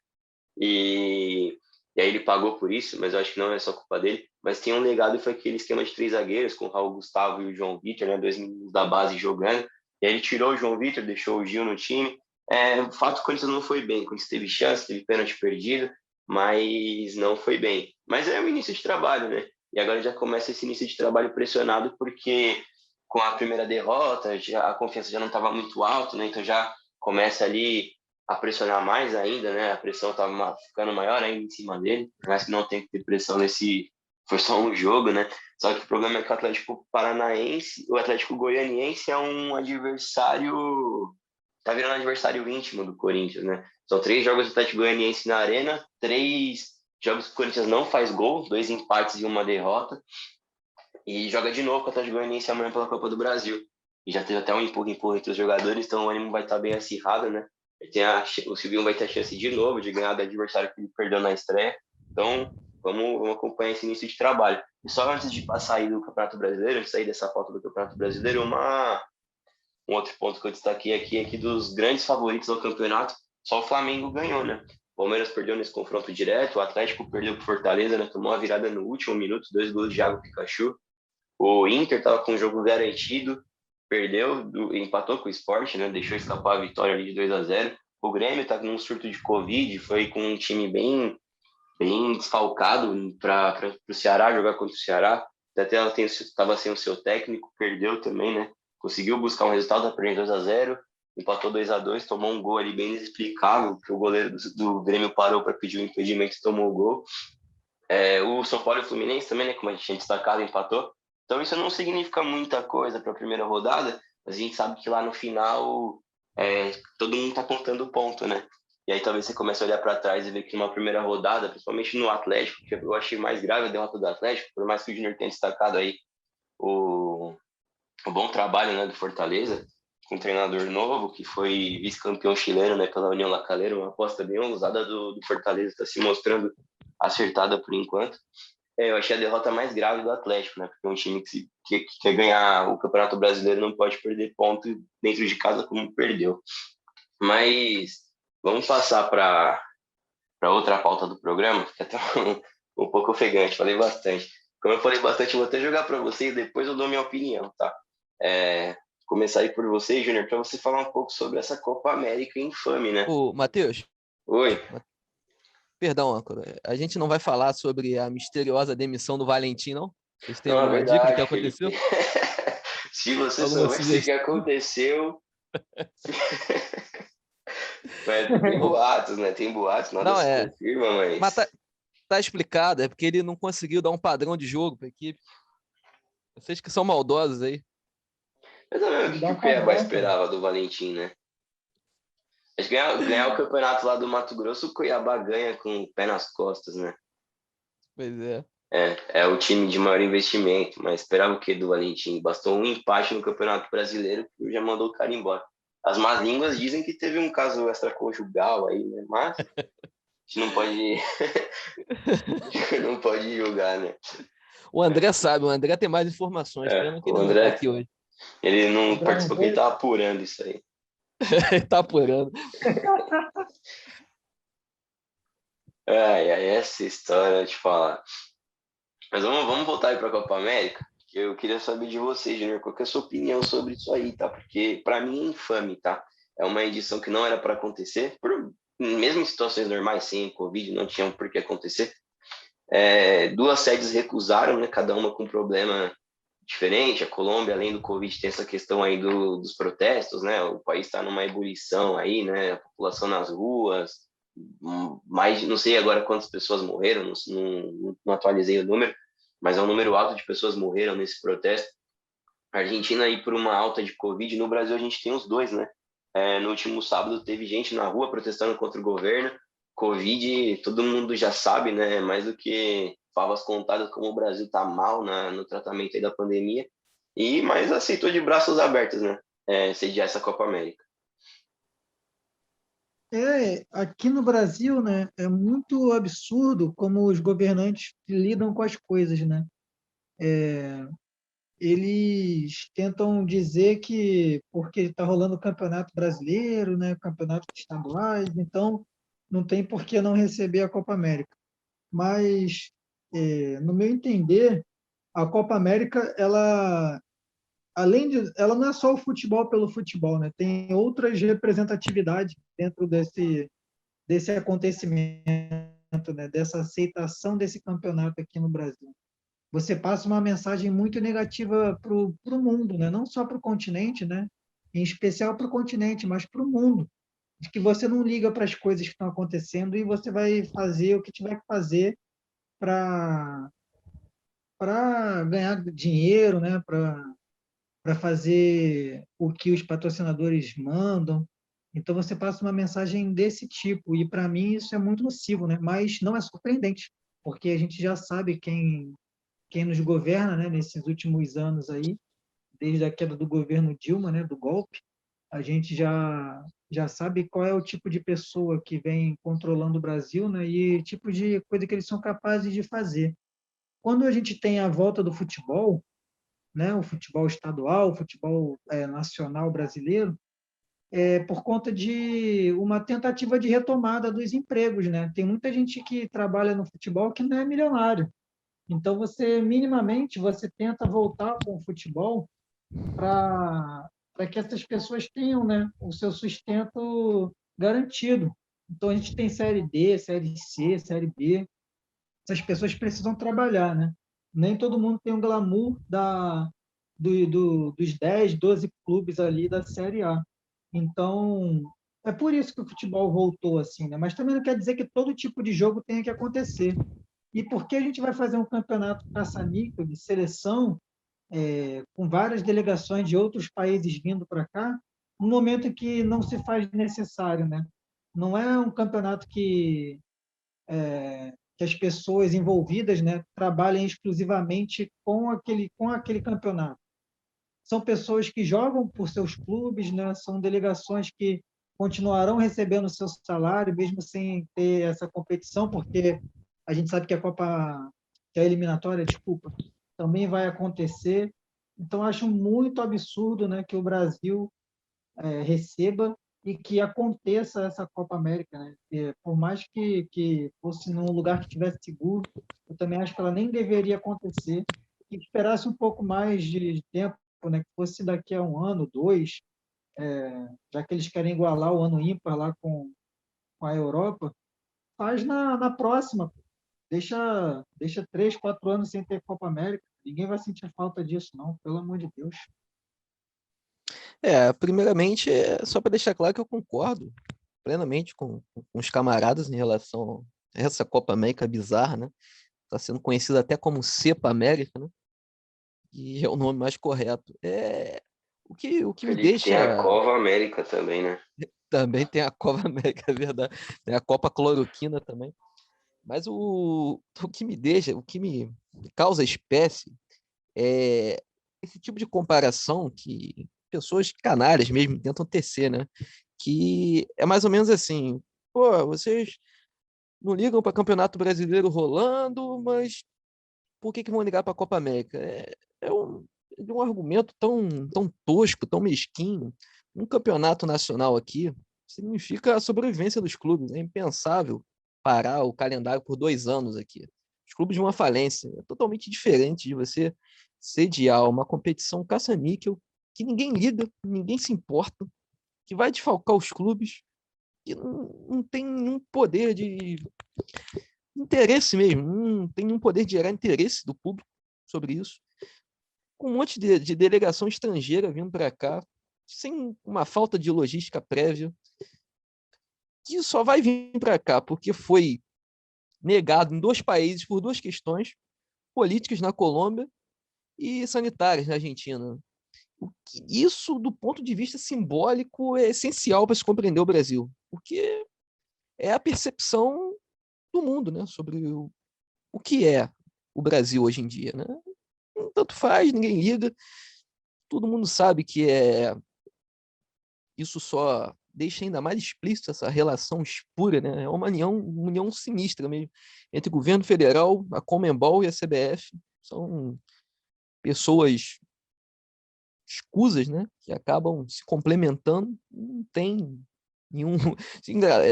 e aí ele pagou por isso, mas eu acho que não é só culpa dele. Mas tem um legado, foi aquele esquema de 3 zagueiros, com o Raul Gustavo e o João Vitor, né, 2 meninos da base jogando, e aí ele tirou o João Vitor, deixou o Gil no time. O fato é que o Corinthians não foi bem, o Corinthians teve chance, teve pênalti perdido, mas não foi bem. Mas é o início de trabalho, né? E agora já começa esse início de trabalho pressionado, porque com a primeira derrota, a confiança já não estava muito alta, né? Então já começa ali a pressionar mais ainda, né? A pressão estava ficando maior ainda em cima dele, mas que não tem que ter pressão nesse... Foi só um jogo, né? Só que o problema é que o Atlético Paranaense, o Atlético Goianiense é um adversário... Tá virando adversário íntimo do Corinthians, né? São 3 jogos do Atlético Goianiense na Arena, 3 jogos que o Corinthians não faz gol, 2 empates e 1 derrota, e joga de novo com o Atlético Goianiense amanhã pela Copa do Brasil. E já teve até um empurra entre os jogadores, então o ânimo vai estar bem acirrado, né? O Silvinho vai ter a chance de novo de ganhar do adversário que ele perdeu na estreia. Então, vamos acompanhar esse início de trabalho. E só antes de passar aí do Campeonato Brasileiro, antes de sair dessa pauta do Campeonato Brasileiro, um outro ponto que eu destaquei aqui é que dos grandes favoritos ao campeonato, só o Flamengo ganhou, né? O Palmeiras perdeu nesse confronto direto, o Atlético perdeu para o Fortaleza, né? Tomou a virada no último minuto, 2 gols de Thiago Pikachu. O Inter estava com o jogo garantido, perdeu, empatou com o Sport, né? Deixou escapar a vitória ali de 2-0. O Grêmio está com um surto de Covid, foi com um time bem desfalcado para o Ceará, jogar contra o Ceará. Até ela estava sem o seu técnico, perdeu também, né? Conseguiu buscar um resultado, aprendeu 2-0, empatou 2-2, tomou um gol ali bem inexplicável, que o goleiro do Grêmio parou para pedir o impedimento e tomou o gol. O São Paulo e o Fluminense também, né, como a gente tinha destacado, empatou. Então isso não significa muita coisa para a primeira rodada, mas a gente sabe que lá no final todo mundo está contando ponto, né? E aí talvez você comece a olhar para trás e ver que numa primeira rodada, principalmente no Atlético, que eu achei mais grave a derrota do Atlético, por mais que o Júnior tenha destacado aí o bom trabalho, né, do Fortaleza, com um treinador novo, que foi vice-campeão chileno, né, pela União La Calera, uma aposta bem ousada do Fortaleza, está se mostrando acertada por enquanto. Eu achei a derrota mais grave do Atlético, né, porque é um time que quer ganhar o Campeonato Brasileiro não pode perder ponto dentro de casa como perdeu. Mas vamos passar para outra pauta do programa, que até um pouco ofegante, falei bastante. Como eu falei bastante, eu vou até jogar para vocês, depois eu dou minha opinião, tá? Começar aí por você, Júnior, para você falar um pouco sobre essa Copa América infame, né? Ô, Matheus. Oi. Perdão, âncora. A gente não vai falar sobre a misteriosa demissão do Valentim, não? Vocês têm Não, alguma dica do que aconteceu? Se você Alguma soubesse o que aconteceu... Tem boatos, né? Tem boatos, nada Não, se confirma, mas... Mas tá explicado, é porque ele não conseguiu dar um padrão de jogo para a equipe. Vocês que são maldosos aí. Eu também, o que o Cuiabá esperava do Valentim, né? Acho que ganhar o campeonato lá do Mato Grosso, o Cuiabá ganha com o pé nas costas, né? Pois é. É o time de maior investimento, mas esperava o que do Valentim? Bastou um empate no Campeonato Brasileiro que já mandou o cara embora. As más línguas dizem que teve um caso extraconjugal aí, né? Mas a gente não pode não pode julgar, né? O André sabe, o André tem mais informações, pena que ele não tá aqui hoje. Ele não participou porque ele tava apurando isso aí. Ele tá apurando. Essa história, eu te falar. Mas vamos voltar aí para a Copa América, que eu queria saber de você, Júnior, qual que é a sua opinião sobre isso aí, tá? Porque para mim é infame, tá? É uma edição que não era para acontecer, mesmo em situações normais, sem Covid, não tinha por que acontecer. 2 sedes recusaram, né? Cada uma com problema diferente. A Colômbia, além do Covid, tem essa questão aí dos protestos, né? O país está numa ebulição aí, né? A população nas ruas, mais, não sei agora quantas pessoas morreram, não atualizei o número, mas é um número alto de pessoas morreram nesse protesto. A Argentina aí por uma alta de Covid, no Brasil a gente tem os dois, né? No último sábado teve gente na rua protestando contra o governo. Covid, todo mundo já sabe, né? Mais do que favas contadas como o Brasil tá mal no tratamento aí da pandemia. Mas aceitou de braços abertos, né? Sediar essa Copa América. Aqui no Brasil, né, é muito absurdo como os governantes lidam com as coisas, né? Eles tentam dizer que porque está rolando o Campeonato Brasileiro, né, campeonatos estaduais, então não tem por que não receber a Copa América. Mas, no meu entender, a Copa América, ela, ela não é só o futebol pelo futebol, né? Tem outras representatividades dentro desse acontecimento, né? Dessa aceitação desse campeonato aqui no Brasil. Você passa uma mensagem muito negativa para o mundo, né? Não só para o continente, né? Em especial para o continente, mas para o mundo, de que você não liga para as coisas que estão acontecendo e você vai fazer o que tiver que fazer para ganhar dinheiro, né? Para fazer o que os patrocinadores mandam. Então você passa uma mensagem desse tipo e para mim isso é muito nocivo, né? Mas não é surpreendente, porque a gente já sabe quem nos governa, né, nesses últimos anos aí, desde a queda do governo Dilma, né, do golpe, a gente já sabe qual é o tipo de pessoa que vem controlando o Brasil, né, e tipo de coisa que eles são capazes de fazer. Quando a gente tem a volta do futebol, né, o futebol estadual, o futebol nacional brasileiro, é por conta de uma tentativa de retomada dos empregos, né? Tem muita gente que trabalha no futebol que não é milionário. Então você minimamente você tenta voltar com o futebol para que essas pessoas tenham, né, o seu sustento garantido. Então a gente tem série D, série C, série B. Essas pessoas precisam trabalhar, né? Nem todo mundo tem o glamour dos 10, 12 clubes ali da Série A. Então, é por isso que o futebol voltou assim, né? Mas também não quer dizer que todo tipo de jogo tenha que acontecer. E por que a gente vai fazer um campeonato caça-níquel de seleção, com várias delegações de outros países vindo para cá, no momento em que não se faz necessário, né? Não é um campeonato que as pessoas envolvidas, né, trabalhem exclusivamente com aquele campeonato. São pessoas que jogam por seus clubes, né? São delegações que continuarão recebendo seu salário, mesmo sem ter essa competição, porque a gente sabe que que a eliminatória, desculpa, também vai acontecer. Então, acho muito absurdo, né, que o Brasil receba e que aconteça essa Copa América, né? Por mais que fosse num lugar que tivesse seguro, eu também acho que ela nem deveria acontecer, que esperasse um pouco mais de tempo, né? Que fosse daqui a um ano, dois, já que eles querem igualar o ano ímpar lá com a Europa, faz na próxima, deixa 3, 4 anos sem ter Copa América, ninguém vai sentir falta disso, não, pelo amor de Deus. Primeiramente, só para deixar claro que eu concordo plenamente com os camaradas em relação a essa Copa América bizarra, né? Está sendo conhecida até como Cepa América, né? E é o nome mais correto. O que me Felipe, tem a deixa. Cova América também, né? Também tem a Copa América, é verdade. Tem a Copa Cloroquina também. Mas o que me deixa, o que me causa espécie é esse tipo de comparação que pessoas canalhas mesmo tentam tecer, né? Que é mais ou menos assim, pô, vocês não ligam para Campeonato Brasileiro rolando, mas por que vão ligar para a Copa América? É um argumento tão tosco, tão mesquinho. Um campeonato nacional aqui significa a sobrevivência dos clubes. É impensável parar o calendário por 2 anos aqui. Os clubes vão à falência. É totalmente diferente de você sediar uma competição caça-níquel que ninguém liga, ninguém se importa, que vai desfalcar os clubes, que não tem nenhum poder de interesse mesmo, não tem nenhum poder de gerar interesse do público sobre isso. com um monte de delegação estrangeira vindo para cá, sem uma falta de logística prévia, que só vai vir para cá porque foi negado em 2 países por 2 questões políticas na Colômbia e sanitárias na Argentina. Isso, do ponto de vista simbólico, é essencial para se compreender o Brasil, porque é a percepção do mundo, né, sobre o que é o Brasil hoje em dia, né? Tanto faz, ninguém liga, todo mundo sabe que isso só deixa ainda mais explícito essa relação espúria, né? É uma união sinistra mesmo, entre o governo federal, a Conmebol e a CBF. São pessoas escusas, né? Que acabam se complementando, não tem nenhum...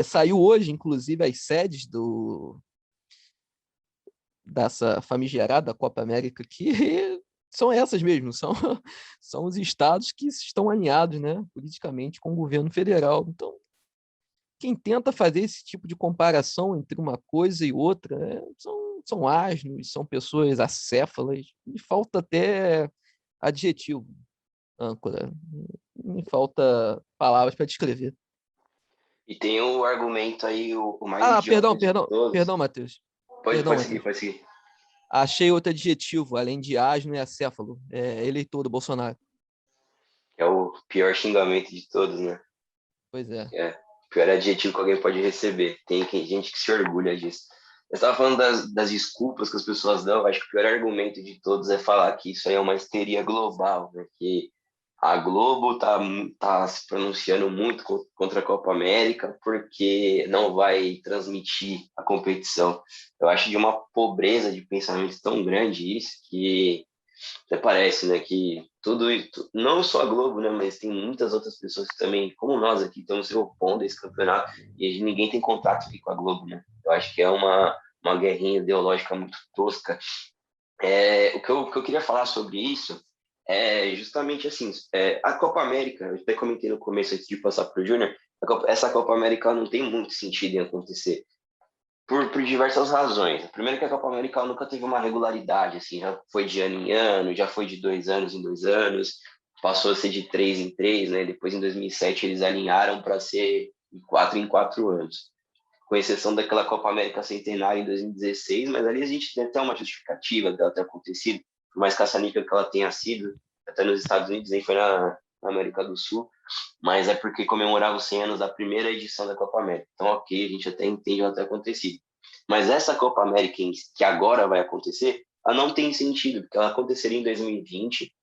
Saiu hoje, inclusive, as sedes dessa famigerada Copa América, que são essas mesmo, são os estados que estão alinhados, né, politicamente com o governo federal. Então, quem tenta fazer esse tipo de comparação entre uma coisa e outra são asnos, são pessoas acéfalas, e falta até adjetivo, âncora. Me falta palavras para descrever. E tem o argumento aí, o mais idiota de todos. Perdão, Matheus. Pode seguir. Achei outro adjetivo, além de asno e acéfalo. É eleitor do Bolsonaro. É o pior xingamento de todos, né? Pois é. É o pior adjetivo que alguém pode receber. Tem gente que se orgulha disso. Eu estava falando das desculpas que as pessoas dão. Acho que o pior argumento de todos é falar que isso aí é uma histeria global, né? Que a Globo tá se pronunciando muito contra a Copa América porque não vai transmitir a competição. Eu acho de uma pobreza de pensamento tão grande isso que até parece, né, que tudo isso, não só a Globo, né, mas tem muitas outras pessoas que também, como nós aqui, estamos se opondo a esse campeonato e ninguém tem contato aqui com a Globo, né? Eu acho que é uma guerrinha ideológica muito tosca. O que eu queria falar sobre isso é justamente assim, a Copa América, eu até comentei no começo antes de passar para o Júnior, essa Copa América não tem muito sentido em acontecer por diversas razões. Primeiro que a Copa América nunca teve uma regularidade, assim, já foi de ano em ano, já foi de 2 anos em 2 anos, passou a ser de 3 em 3, né? Depois em 2007 eles alinharam para ser de 4 em 4 anos, com exceção daquela Copa América Centenária em 2016, mas ali a gente tem até uma justificativa dela ter acontecido, por mais caça-níquel que ela tenha sido, até nos Estados Unidos, nem foi na América do Sul, mas é porque comemorava os 100 anos da primeira edição da Copa América. Então, ok, a gente até entende ela ter acontecido. Mas essa Copa América que agora vai acontecer, ela não tem sentido, porque ela aconteceria em 2020,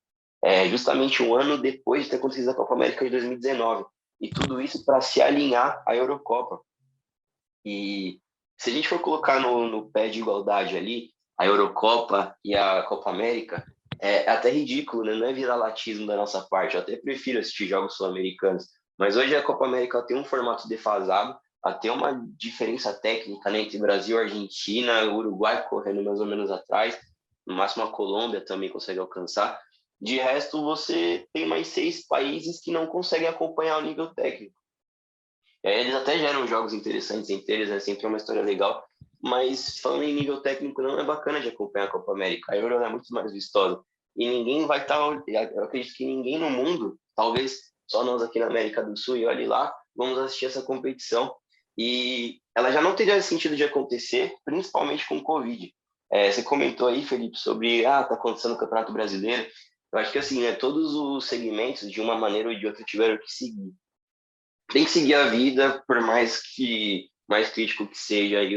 justamente um ano depois de ter acontecido a Copa América de 2019. E tudo isso para se alinhar à Eurocopa. E se a gente for colocar no pé de igualdade ali, a Eurocopa e a Copa América, é até ridículo, né? Não é viralatismo da nossa parte. Eu até prefiro assistir jogos sul-americanos. Mas hoje a Copa América tem um formato defasado, até uma diferença técnica, né, entre Brasil, Argentina, Uruguai correndo mais ou menos atrás. No máximo a Colômbia também consegue alcançar. De resto, você tem mais 6 países que não conseguem acompanhar o nível técnico. Eles até geram jogos interessantes entre eles, é sempre uma história legal, mas falando em nível técnico, não é bacana de acompanhar a Copa América. A Euro é muito mais vistosa. E ninguém vai estar. Eu acredito que ninguém no mundo, talvez só nós aqui na América do Sul e olhe lá, vamos assistir essa competição. E ela já não teria sentido de acontecer, principalmente com o Covid. Você comentou aí, Felipe, sobre tá acontecendo o Campeonato Brasileiro. Eu acho que assim, né, todos os segmentos, de uma maneira ou de outra, tiveram que seguir. Tem que seguir a vida, por mais crítico que seja aí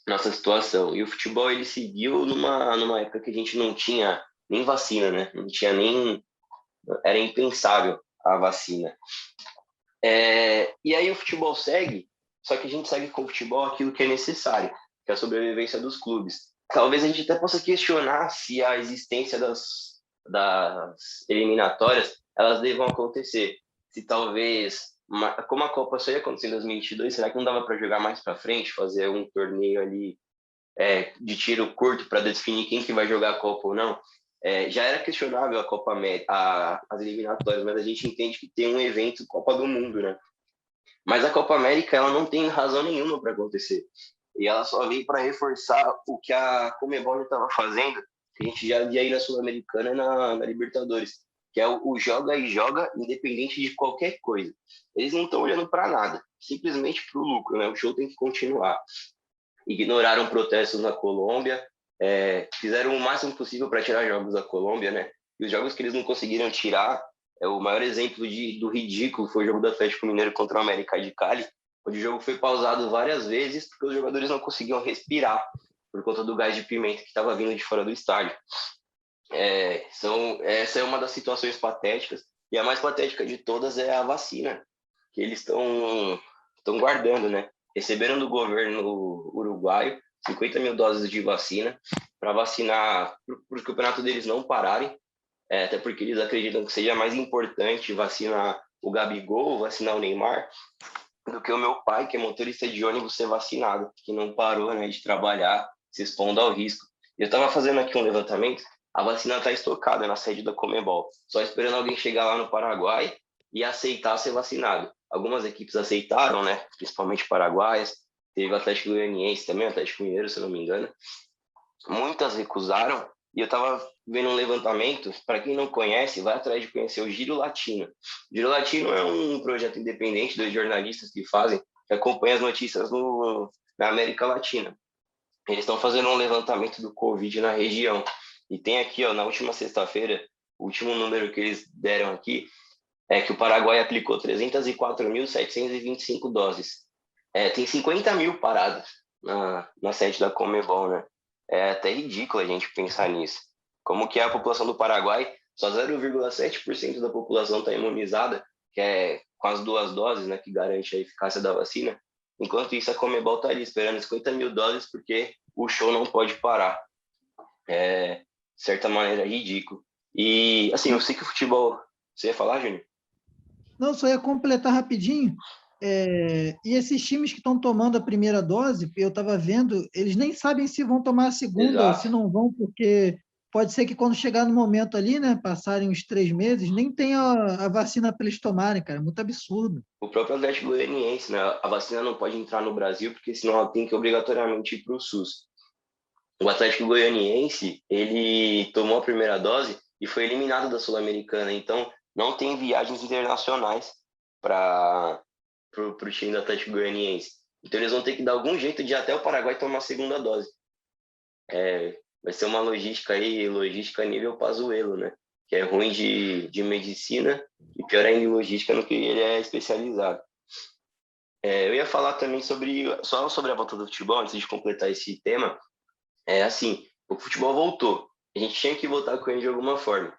nossa situação. E o futebol, ele seguiu numa época que a gente não tinha nem vacina, né? Não tinha nem... Era impensável a vacina. E aí o futebol segue, só que a gente segue com o futebol aquilo que é necessário, que é a sobrevivência dos clubes. Talvez a gente até possa questionar se a existência das eliminatórias, elas devam acontecer. Se talvez, como a Copa só ia acontecer em 2022, será que não dava para jogar mais para frente, fazer um torneio ali de tiro curto para definir quem que vai jogar a Copa ou não? Já era questionável a Copa América, as eliminatórias, mas a gente entende que tem um evento Copa do Mundo, né? Mas a Copa América, ela não tem razão nenhuma para acontecer. E ela só vem para reforçar o que a Conmebol já estava fazendo, que a gente já via aí na Sul-Americana e na Libertadores, que é o joga e joga independente de qualquer coisa. Eles não estão olhando para nada, simplesmente para o lucro, né? O show tem que continuar. Ignoraram protestos na Colômbia, fizeram o máximo possível para tirar jogos da Colômbia, né? E os jogos que eles não conseguiram tirar, o maior exemplo do ridículo foi o jogo do Atlético Mineiro contra o América de Cali, onde o jogo foi pausado várias vezes porque os jogadores não conseguiam respirar por conta do gás de pimenta que estava vindo de fora do estádio. Essa é uma das situações patéticas, e a mais patética de todas é a vacina, que eles estão guardando, né? Receberam do governo uruguaio 50 mil doses de vacina para vacinar, para o campeonato deles não pararem, até porque eles acreditam que seja mais importante vacinar o Gabigol, vacinar o Neymar, do que o meu pai, que é motorista de ônibus, ser vacinado, que não parou, né, de trabalhar, se expondo ao risco. Eu estava fazendo aqui um levantamento, a vacina está estocada na sede da Conmebol, só esperando alguém chegar lá no Paraguai e aceitar ser vacinado. Algumas equipes aceitaram, né, principalmente paraguaias, teve o Atlético Goianiense também, o Atlético Mineiro, se eu não me engano. Muitas recusaram, e eu estava vendo um levantamento, para quem não conhece, vai atrás de conhecer o Giro Latino. O Giro Latino é um projeto independente dos jornalistas que acompanham as notícias na América Latina. Eles estão fazendo um levantamento do Covid na região. E tem aqui, ó, na última sexta-feira, o último número que eles deram aqui é que o Paraguai aplicou 304.725 doses. Tem 50 mil paradas na sede da Conmebol, né? É até ridículo a gente pensar nisso. Como que a população do Paraguai, só 0,7% da população está imunizada, que é com as 2 doses, né, que garante a eficácia da vacina. Enquanto isso, a Conmebol está ali esperando 50 mil doses porque o show não pode parar. De certa maneira, ridículo. E, assim, eu sei que o futebol... Você ia falar, Júnior? Não, só ia completar rapidinho. E esses times que estão tomando a primeira dose, eu estava vendo, eles nem sabem se vão tomar a segunda ou se Exato. não vão, porque pode ser que quando chegar no momento ali, né, passarem os 3 meses, nem tenha a vacina para eles tomarem, cara. É muito absurdo. O próprio Atlético Goianiense, né? A vacina não pode entrar no Brasil, porque senão ela tem que obrigatoriamente ir para o SUS. O Atlético Goianiense, ele tomou a primeira dose e foi eliminado da Sul-Americana. Então, não tem viagens internacionais para o time do Atlético Goianiense. Então, eles vão ter que dar algum jeito de ir até o Paraguai tomar a segunda dose. Vai ser uma logística aí, logística nível Pazuello, né? Que é ruim de medicina e pior ainda em logística no que ele é especializado. Eu ia falar também só sobre a volta do futebol, antes de completar esse tema. Assim, o futebol voltou. A gente tinha que voltar com ele de alguma forma.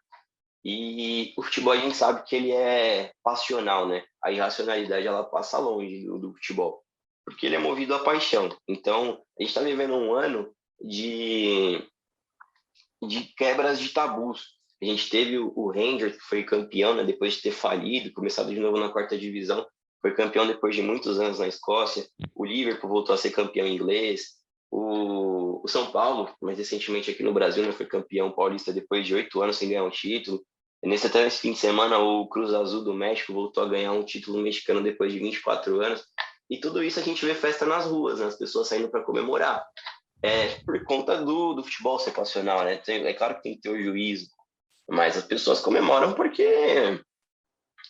E o futebol a gente sabe que ele é passional, né? A irracionalidade ela passa longe do futebol, porque ele é movido à paixão. Então, a gente está vivendo um ano de quebras de tabus. A gente teve o Rangers, que foi campeão, né, depois de ter falido, começado de novo na 4ª divisão, foi campeão depois de muitos anos na Escócia. O Liverpool voltou a ser campeão inglês. O São Paulo, mais recentemente aqui no Brasil, né, foi campeão paulista depois de 8 anos sem ganhar um título. Até esse fim de semana, o Cruz Azul do México voltou a ganhar um título mexicano depois de 24 anos. E tudo isso a gente vê festa nas ruas, né, as pessoas saindo para comemorar. Por conta do futebol ser passional, né? É claro que tem que ter o juízo, mas as pessoas comemoram porque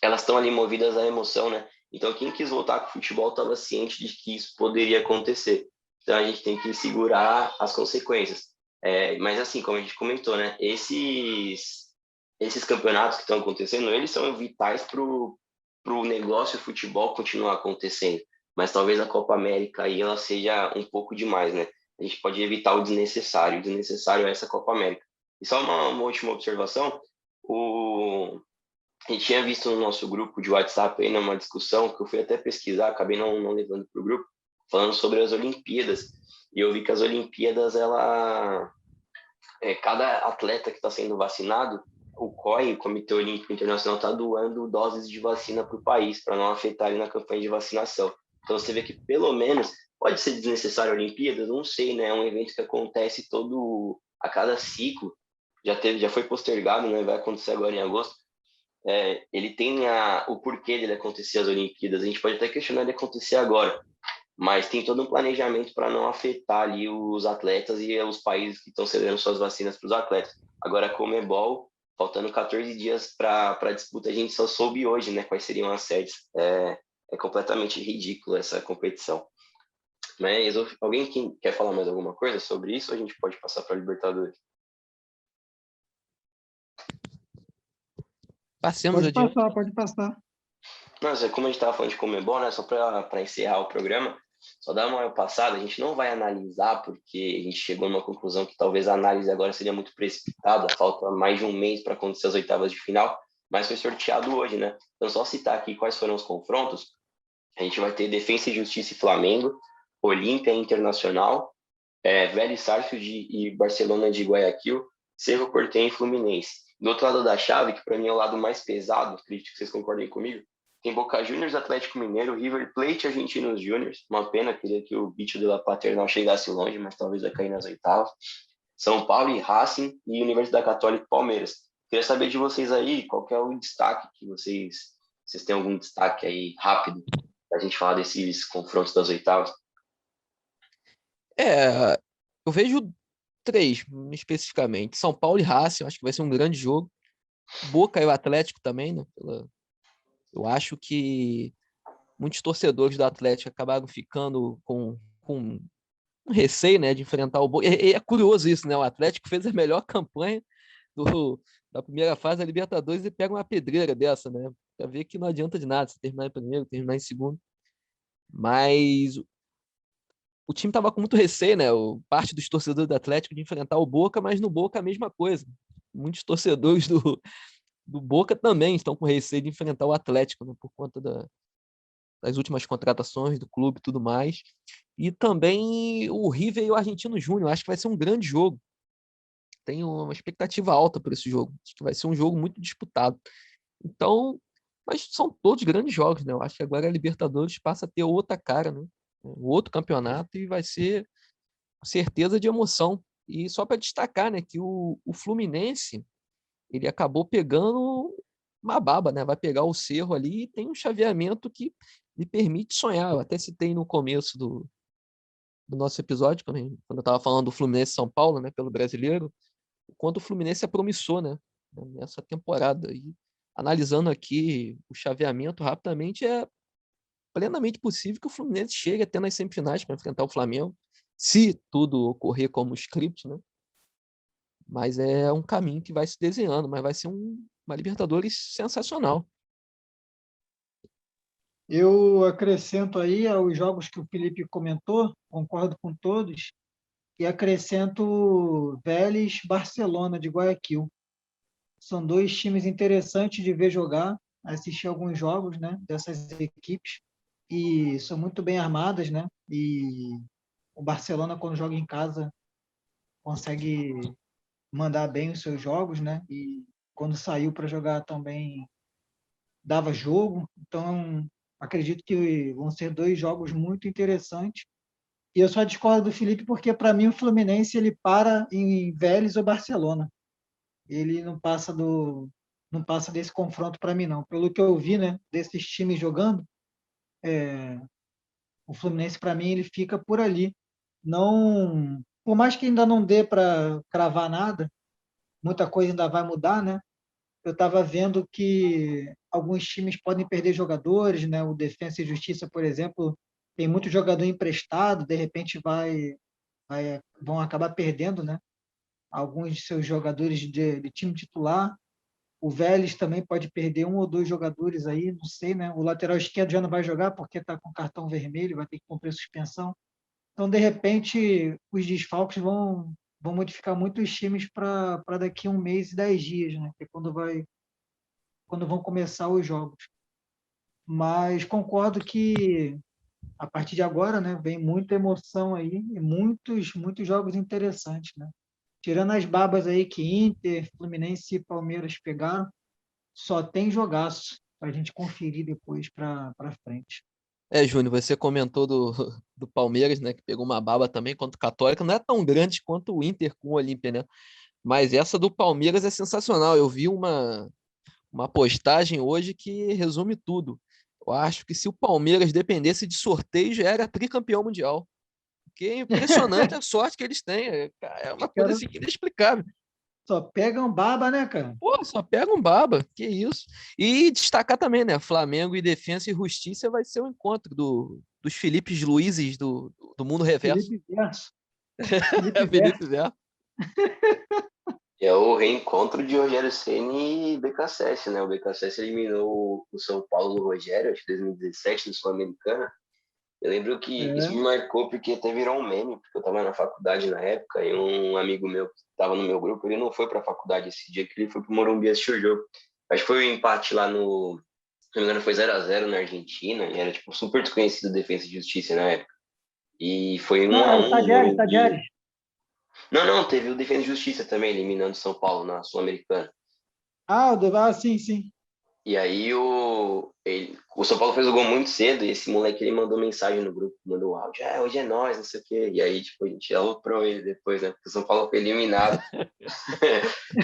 elas estão ali movidas à emoção, né? Então, quem quis voltar com o futebol estava ciente de que isso poderia acontecer. Então, a gente tem que segurar as consequências. Mas, assim, como a gente comentou, né? Esses campeonatos que estão acontecendo, eles são vitais para o negócio futebol continuar acontecendo. Mas talvez a Copa América aí ela seja um pouco demais, né? A gente pode evitar o desnecessário. O desnecessário é essa Copa América. E só uma última observação. A gente tinha visto no nosso grupo de WhatsApp aí, numa discussão, que eu fui até pesquisar, acabei não levando para o grupo, falando sobre as Olimpíadas. E eu vi que as Olimpíadas, cada atleta que está sendo vacinado, o COI, o Comitê Olímpico Internacional, está doando doses de vacina para o país, para não afetar ele na campanha de vacinação. Então você vê que, pelo menos, pode ser desnecessário a Olimpíadas, não sei, né? É um evento que acontece a cada ciclo, já foi postergado, né? Vai acontecer agora em agosto. Ele tem o porquê dele acontecer as Olimpíadas. A gente pode até questionar ele acontecer agora, mas tem todo um planejamento para não afetar ali os atletas e os países que estão cedendo suas vacinas para os atletas. Agora, a Conmebol, faltando 14 dias para a disputa, a gente só soube hoje, né, quais seriam as sedes. É completamente ridículo essa competição. Mas alguém que quer falar mais alguma coisa sobre isso, ou a gente pode passar para a Libertadores? Passemos adiante. Pode passar. Nossa, como a gente estava falando de Conmebol, né, só para encerrar o programa, só dar uma passada, a gente não vai analisar, porque a gente chegou numa conclusão que talvez a análise agora seria muito precipitada, falta mais de um mês para acontecer as oitavas de final, mas foi sorteado hoje, né? Então, só citar aqui quais foram os confrontos. A gente vai ter Defensa e Justiça e Flamengo, Olímpia Internacional, Vélez Sarsfield e Barcelona de Guayaquil, Cerro Porteño e Fluminense. Do outro lado da chave, que para mim é o lado mais pesado, acredito que vocês concordem comigo, tem Boca Juniors, Atlético Mineiro, River Plate, Argentinos Júniors. Uma pena, queria que o bicho de La Paternal chegasse longe, mas talvez vai cair nas oitavas. São Paulo e Racing e Universidade Católica e Palmeiras. Queria saber de vocês aí, qual que é o destaque que vocês têm algum destaque aí rápido para a gente falar desses confrontos das oitavas? Eu vejo 3 especificamente. São Paulo e Racing, acho que vai ser um grande jogo. Boca e o Atlético também, né? Eu acho que muitos torcedores do Atlético acabaram ficando com um receio, né, de enfrentar o Boca. E é curioso isso, né? O Atlético fez a melhor campanha da primeira fase da Libertadores e pega uma pedreira dessa, né? Pra ver que não adianta de nada se terminar em primeiro, terminar em segundo. Mas o time estava com muito receio, né? Parte dos torcedores do Atlético de enfrentar o Boca, mas no Boca a mesma coisa. Muitos torcedores do Boca também estão com receio de enfrentar o Atlético, né? Por conta das últimas contratações do clube e tudo mais. E também o River e o Argentino Júnior. Acho que vai ser um grande jogo. Tenho uma expectativa alta por esse jogo. Acho que vai ser um jogo muito disputado. Então, mas são todos grandes jogos, né? Eu acho que agora a Libertadores passa a ter outra cara, né? Outro campeonato e vai ser certeza de emoção. E só para destacar, né, que o Fluminense ele acabou pegando uma baba, né? Vai pegar o Cerro ali e tem um chaveamento que lhe permite sonhar. Eu até citei no começo do nosso episódio, quando eu estava falando do Fluminense São Paulo, né, pelo brasileiro, o quanto o Fluminense é promissor, né, nessa temporada. E analisando aqui o chaveamento rapidamente, é plenamente possível que o Fluminense chegue até nas semifinais para enfrentar o Flamengo, se tudo ocorrer como script, né? Mas é um caminho que vai se desenhando, mas vai ser uma Libertadores sensacional. Eu acrescento aí aos jogos que o Felipe comentou, concordo com todos, e acrescento Vélez Barcelona de Guayaquil. São dois times interessantes de ver jogar, assistir alguns jogos, né, dessas equipes, e são muito bem armadas, né? E o Barcelona, quando joga em casa, consegue mandar bem os seus jogos, né? E quando saiu para jogar também dava jogo. Então, acredito que vão ser dois jogos muito interessantes. E eu só discordo do Felipe porque, para mim, o Fluminense ele para em Vélez ou Barcelona. Ele não passa desse confronto para mim, não. Pelo que eu vi, né, desses times jogando, o Fluminense, para mim, ele fica por ali. Não, por mais que ainda não dê para cravar nada, muita coisa ainda vai mudar, né? Eu estava vendo que alguns times podem perder jogadores, né? O Defensa e Justiça, por exemplo, tem muito jogador emprestado, de repente vão acabar perdendo, né? Alguns de seus jogadores de time titular. O Vélez também pode perder um ou dois jogadores aí, não sei, né? O lateral esquerdo já não vai jogar porque está com cartão vermelho, vai ter que cumprir suspensão. Então, de repente, os desfalques vão modificar muito os times para daqui a um mês e 10 dias, né? Que é quando vão começar os jogos. Mas concordo que a partir de agora, né, vem muita emoção aí e muitos jogos interessantes, né? Tirando as babas aí que Inter, Fluminense e Palmeiras pegaram, só tem jogaço para a gente conferir depois para frente. Júnior, você comentou do Palmeiras, né, que pegou uma baba também contra o Católica. Não é tão grande quanto o Inter com o Olímpia, né? Mas essa do Palmeiras é sensacional. Eu vi uma postagem hoje que resume tudo. Eu acho que se o Palmeiras dependesse de sorteio, já era tricampeão mundial. Porque é impressionante a sorte que eles têm. É uma coisa assim inexplicável. Só pegam baba, né, cara? Pô, só pega um baba, que isso. E destacar também, né? Flamengo e Defensa e Justiça vai ser o encontro dos Felipes Luizes do mundo reverso. Felipe Verso. É Felipe Verso. É o reencontro de Rogério Ceni e BKSS, né? O BKSS eliminou o São Paulo do Rogério, acho que em 2017, no Sul-Americana. Eu lembro que isso me marcou porque até virou um meme, porque eu estava na faculdade na época e um amigo meu que estava no meu grupo, ele não foi para a faculdade esse dia, que ele foi para o Morumbi assistir o jogo. Acho que foi o empate lá no... Se não me engano, foi 0-0 na Argentina, e era tipo super desconhecido Defensa e Justiça na época. E foi 1-1 no Morumbi. Não, teve o Defesa e Justiça também, eliminando São Paulo na Sul-Americana. Sim. E aí o São Paulo fez o gol muito cedo e esse moleque ele mandou mensagem no grupo, mandou áudio, hoje é nós, não sei o quê. E aí, tipo, a gente aloprou ele depois, né? Porque o São Paulo foi eliminado.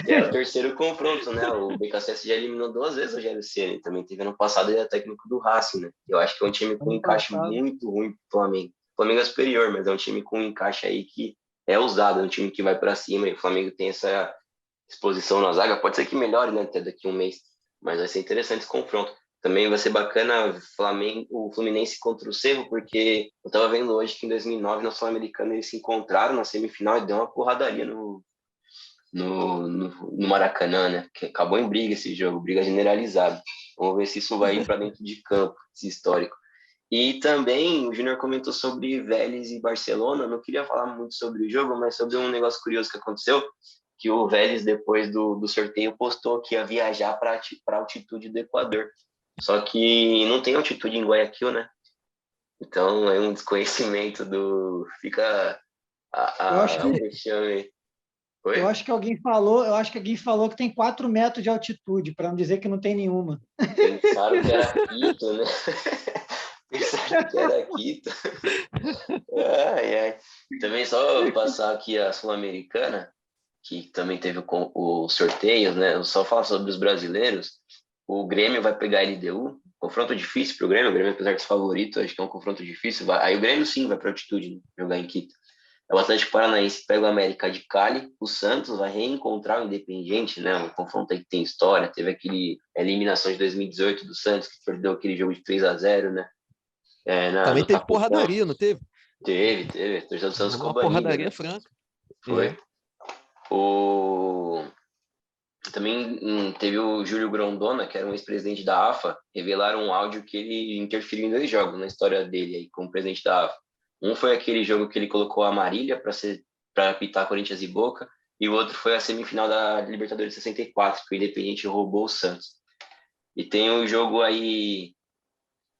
E era o terceiro confronto, né? O BKSS já eliminou 2 vezes o Rogério Ceni. Também teve ano passado, ele é técnico do Racing, né? Eu acho que é um time com um encaixe muito ruim pro Flamengo. O Flamengo é superior, mas é um time com um encaixe aí que é usado, é um time que vai para cima e o Flamengo tem essa exposição na zaga. Pode ser que melhore, né? Até daqui a um mês. Mas vai ser interessante esse confronto. Também vai ser bacana o Fluminense contra o Cerro, porque eu estava vendo hoje que em 2009, na Sul-Americana, eles se encontraram na semifinal e deu uma porradaria no Maracanã, né? Que acabou em briga esse jogo, briga generalizada. Vamos ver se isso vai ir para dentro de campo, esse histórico. E também o Júnior comentou sobre Vélez e Barcelona. Não queria falar muito sobre o jogo, mas sobre um negócio curioso que aconteceu, que o Vélez, depois do sorteio, postou que ia viajar para a altitude do Equador. Só que não tem altitude em Guayaquil, né? Então é um desconhecimento do... Fica o vexame. Eu acho que alguém falou que tem 4 metros de altitude, para não dizer que não tem nenhuma. Pensaram que era Quito, né? Pensaram que era Quito. Também só passar aqui a Sul-Americana, que também teve o sorteio, né? Eu só falar sobre os brasileiros. O Grêmio vai pegar a LDU, confronto difícil para o Grêmio, apesar de ser favorito, acho que é um confronto difícil. Aí o Grêmio sim vai para altitude, né? Jogar em Quito. O Atlético Paranaense pega o América de Cali, o Santos vai reencontrar o Independiente, né? Um confronto aí que tem história, teve a eliminação de 2018 do Santos, que perdeu aquele jogo de 3-0, né? Também teve porradaria, não teve? Teve. A torcida do Santos ficou banida. Porradaria, né? franca. Foi. Também teve o Júlio Grondona, que era um ex-presidente da AFA, revelaram um áudio que ele interferiu em 2 jogos na história dele aí como presidente da AFA. Um foi aquele jogo que ele colocou a Marília para apitar Corinthians e Boca, e o outro foi a semifinal da Libertadores de 64, que o Independiente roubou o Santos. E tem o jogo aí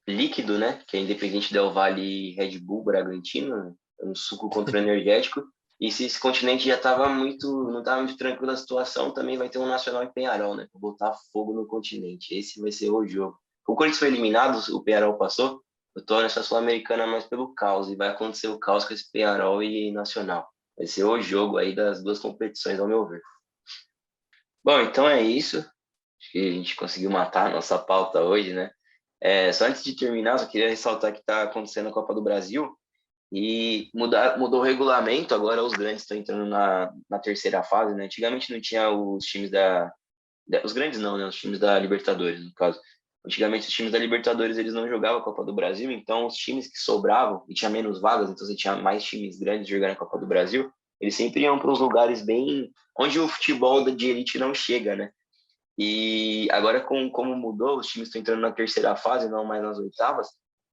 líquido, né, que é Independiente Del Valle e Red Bull Bragantino, um suco contra o energético. E se esse continente já não estava muito tranquilo a situação, também vai ter um Nacional em Peñarol, né, para botar fogo no continente. Esse vai ser o jogo. O Corinthians foi eliminado, o Peñarol passou. Eu tô nessa Sul-Americana mais pelo caos, e vai acontecer o caos com esse Peñarol e Nacional. Vai ser o jogo aí das 2 competições, ao meu ver. Bom, então é isso. Acho que a gente conseguiu matar a nossa pauta hoje, né? Só antes de terminar, só queria ressaltar que está acontecendo a Copa do Brasil e mudou o regulamento, agora os grandes estão entrando na terceira fase, né? Antigamente não tinha os times os grandes não, né? Os times da Libertadores, no caso. Antigamente os times da Libertadores eles não jogavam a Copa do Brasil, então os times que sobravam e tinha menos vagas, então você tinha mais times grandes jogando a Copa do Brasil, eles sempre iam para uns lugares bem onde o futebol de elite não chega, né? E agora, como mudou, os times estão entrando na terceira fase, não mais nas oitavas,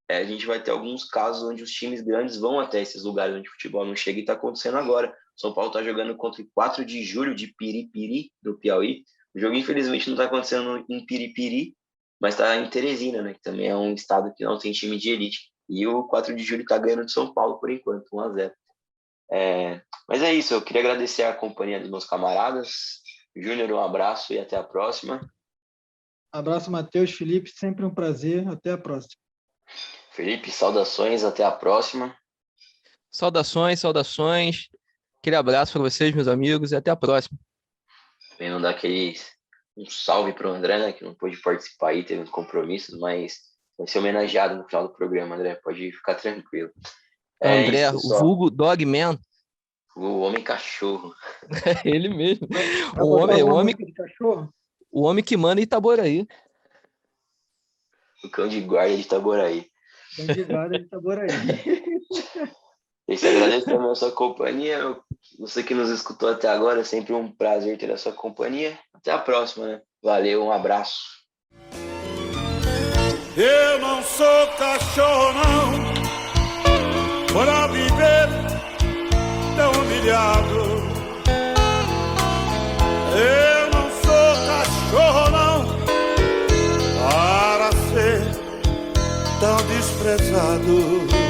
a gente vai ter alguns casos onde os times grandes vão até esses lugares onde o futebol não chega, e está acontecendo agora. São Paulo está jogando contra o 4 de julho de Piripiri, do Piauí. O jogo, infelizmente, não está acontecendo em Piripiri, mas está em Teresina, né, que também é um estado que não tem time de elite. E o 4 de julho está ganhando de São Paulo por enquanto, 1-0. Mas é isso, eu queria agradecer a companhia dos meus camaradas. Júnior, um abraço e até a próxima. Abraço, Matheus, Felipe, sempre um prazer. Até a próxima. Felipe, saudações, até a próxima. Saudações. Aquele abraço para vocês, meus amigos, e até a próxima. Venho dar um salve para o André, né, que não pôde participar aí, teve uns compromissos, mas vai ser homenageado no final do programa, André. Pode ficar tranquilo. André, isso, o pessoal. vulgo Dogman. O Homem Cachorro. É ele mesmo. Vai O botar homem, uma música de cachorro? o homem que manda em Itaboraí. O cão de guarda de Itaboraí. Cão de guarda de Itaboraí. Esse agradecemos a sua companhia. Você que nos escutou até agora, é sempre um prazer ter a sua companhia. Até a próxima, né? Valeu, um abraço. Eu não sou cachorro, não, para viver tão humilhado. Eu não sou cachorro, não, para ser tão desprezado.